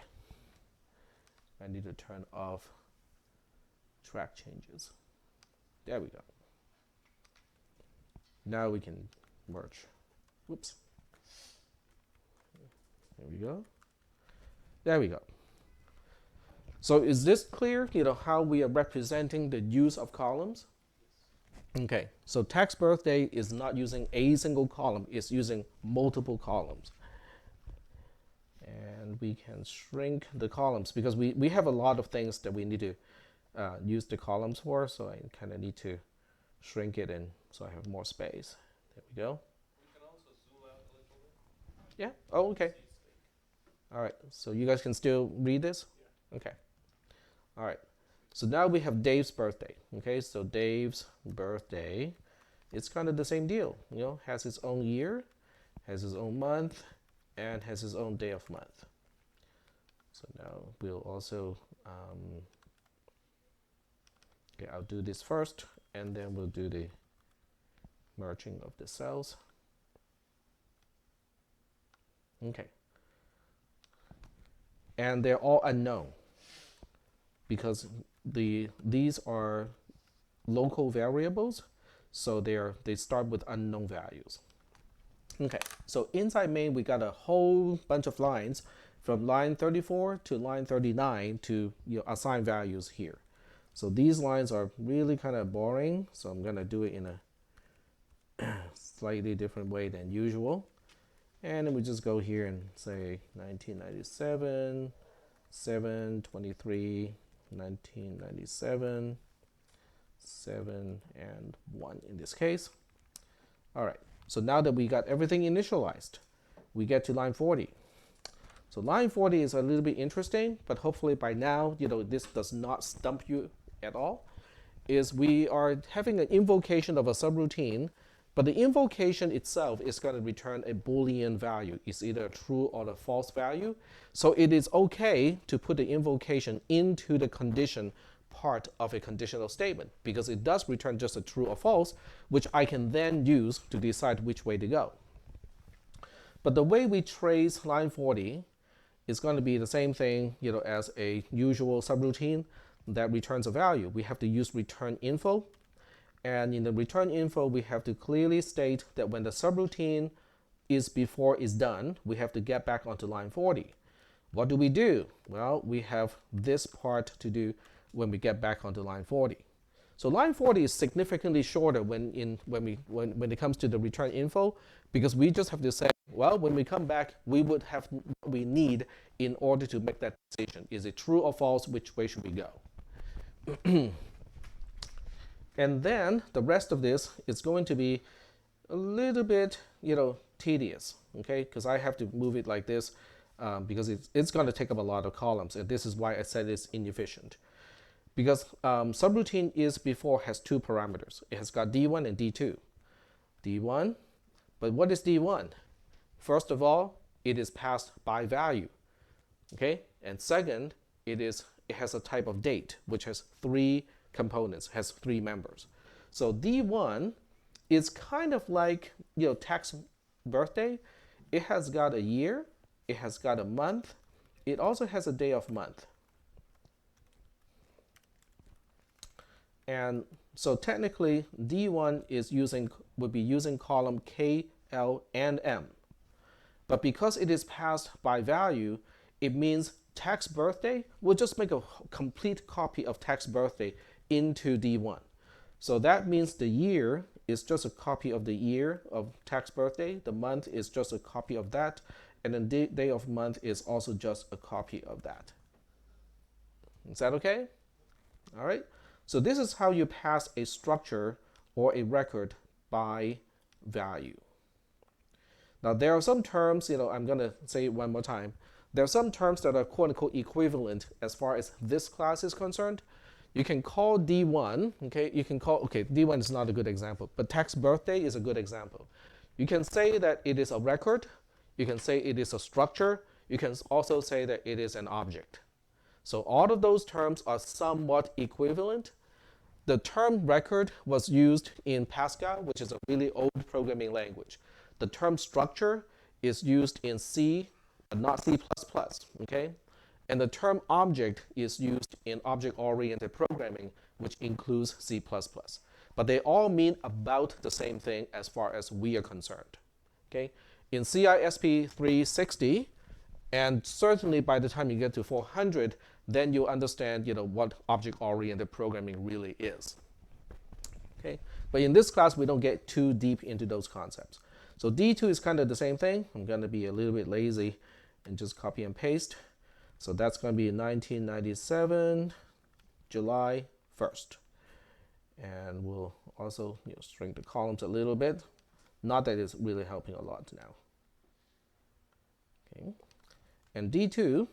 I need to turn off track changes. There we go. Now we can merge. Whoops. There we go. There we go. So is this clear, how we are representing the use of columns? Okay, so tax birthday is not using a single column, it's using multiple columns. And we can shrink the columns because we have a lot of things that we need to use the columns for, so I kind of need to shrink it in so I have more space. There we go. We can also zoom out a little bit. Yeah, oh, okay. All right, so you guys can still read this? Yeah. Okay. All right, so now we have Dave's birthday. Okay, so Dave's birthday, it's kind of the same deal, has its own year, has its own month, and has his own day of month. So now we'll also, okay, I'll do this first, and then we'll do the merging of the cells. Okay. And they're all unknown because these are local variables, so they start with unknown values. Okay, so inside main we got a whole bunch of lines from line 34 to line 39 to assign values here. So these lines are really kind of boring, so I'm gonna do it in a slightly different way than usual. And then we just go here and say 1997, 7, 23, 1997, 7, and 1 in this case. All right, so now that we got everything initialized, we get to line 40. So line 40 is a little bit interesting, but hopefully by now, this does not stump you at all. Is we are having an invocation of a subroutine, but the invocation itself is going to return a Boolean value. It's either a true or a false value. So it is okay to put the invocation into the condition part of a conditional statement because it does return just a true or false, which I can then use to decide which way to go. But the way we trace line 40 is going to be the same thing, as a usual subroutine that returns a value. We have to use return info. And in the return info, we have to clearly state that when the subroutine is before it's done, we have to get back onto line 40. What do we do? Well, we have this part to do when we get back onto line 40. So line 40 is significantly shorter when it comes to the return info, because we just have to say, well, when we come back, we would have what we need in order to make that decision. Is it true or false? Which way should we go? And then the rest of this is going to be a little bit, tedious, okay? Because I have to move it like this because it's going to take up a lot of columns, and this is why I said it's inefficient. Because subroutine is before has 2 parameters. It has got D1 and D2. D1, but what is D1? First of all, it is passed by value, okay? And second, it has a type of date, which has 3 components, has 3 members. So D1 is kind of like tax birthday, it has got a year, it has got a month, it also has a day of month. And so technically D1 would be using column K, L, and M. But because it is passed by value, it means tax birthday will just make a complete copy of tax birthday into D1. So that means the year is just a copy of the year of tax birthday, the month is just a copy of that, and then the day of month is also just a copy of that. Is that okay? All right. So this is how you pass a structure or a record by value. Now there are some terms, I'm going to say it one more time. There are some terms that are quote unquote equivalent as far as this class is concerned. You can call D1, okay, D1 is not a good example, but tax birthday is a good example. You can say that it is a record, you can say it is a structure, you can also say that it is an object. So all of those terms are somewhat equivalent. The term record was used in Pascal, which is a really old programming language. The term structure is used in C, but not C++, okay? And the term object is used in object-oriented programming, which includes C++. But they all mean about the same thing as far as we are concerned, okay? In cisp360, and certainly by the time you get to 400, then you'll understand, what object-oriented programming really is. Okay, but in this class, we don't get too deep into those concepts. So D2 is kind of the same thing. I'm going to be a little bit lazy and just copy and paste. So that's going to be 1997, July 1st. And we'll also shrink the columns a little bit. Not that it's really helping a lot now. Okay, and D2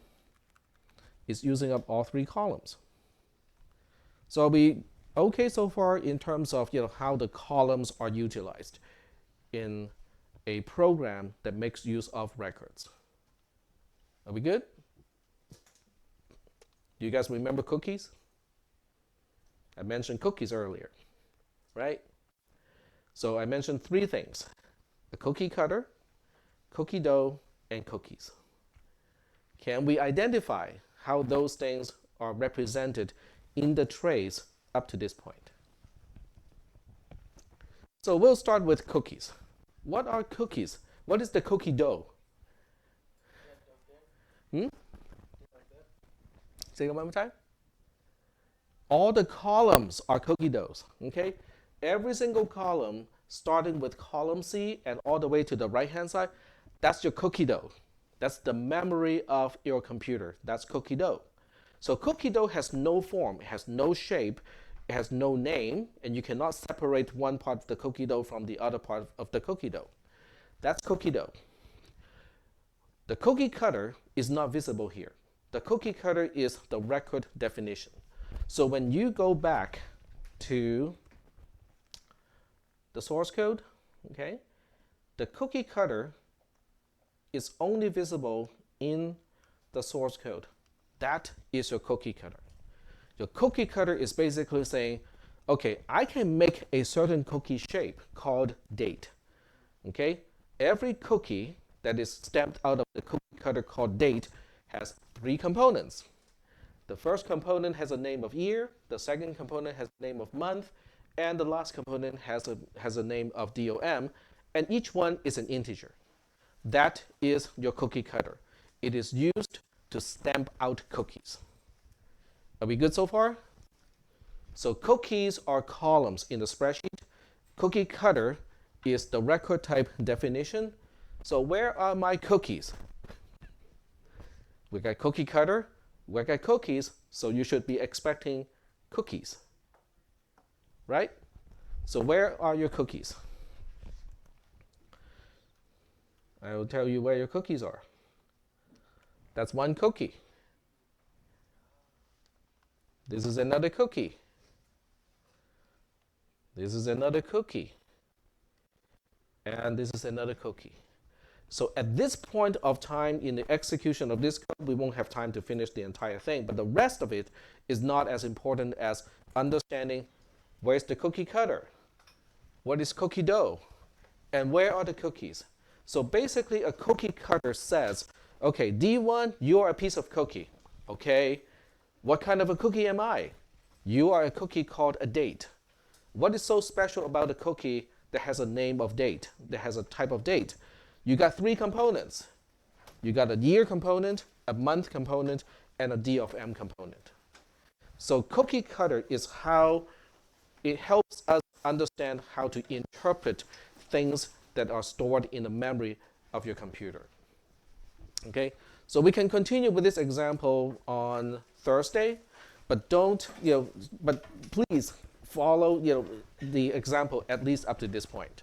is using up all three columns. So I'll be okay so far in terms of how the columns are utilized in a program that makes use of records. Are we good? Do you guys remember cookies? I mentioned cookies earlier, right? So I mentioned three things: a cookie cutter, cookie dough, and cookies. Can we identify how those things are represented in the trace up to this point? So we'll start with cookies. What are cookies? What is the cookie dough? Say it one more time. All the columns are cookie doughs, okay? Every single column, starting with column C and all the way to the right-hand side, that's your cookie dough. That's the memory of your computer. That's cookie dough. So cookie dough has no form, it has no shape, it has no name, and you cannot separate one part of the cookie dough from the other part of the cookie dough. That's cookie dough. The cookie cutter is not visible here. The cookie cutter is the record definition. So when you go back to the source code, okay, the cookie cutter is only visible in the source code. That is your cookie cutter. Your cookie cutter is basically saying, okay, I can make a certain cookie shape called date. Okay, every cookie that is stamped out of the cookie cutter called date has three components. The first component has a name of year, the second component has a name of month, and the last component has a name of DOM, and each one is an integer. That is your cookie cutter. It is used to stamp out cookies. Are we good so far? So cookies are columns in the spreadsheet. Cookie cutter is the record type definition. So where are my cookies? We got cookie cutter, we got cookies, so you should be expecting cookies, right? So where are your cookies? I will tell you where your cookies are. That's one cookie. This is another cookie. This is another cookie. And this is another cookie. So at this point of time in the execution of this code, we won't have time to finish the entire thing, but the rest of it is not as important as understanding where's the cookie cutter, what is cookie dough, and where are the cookies. So basically, a cookie cutter says, okay, D1, you are a piece of cookie. Okay, what kind of a cookie am I? You are a cookie called a date. What is so special about a cookie that has a name of date, that has a type of date? You got three components. You got a year component, a month component, and a D of M component. So cookie cutter is how it helps us understand how to interpret things that are stored in the memory of your computer. Okay, so we can continue with this example on Thursday, but but please follow, the example at least up to this point.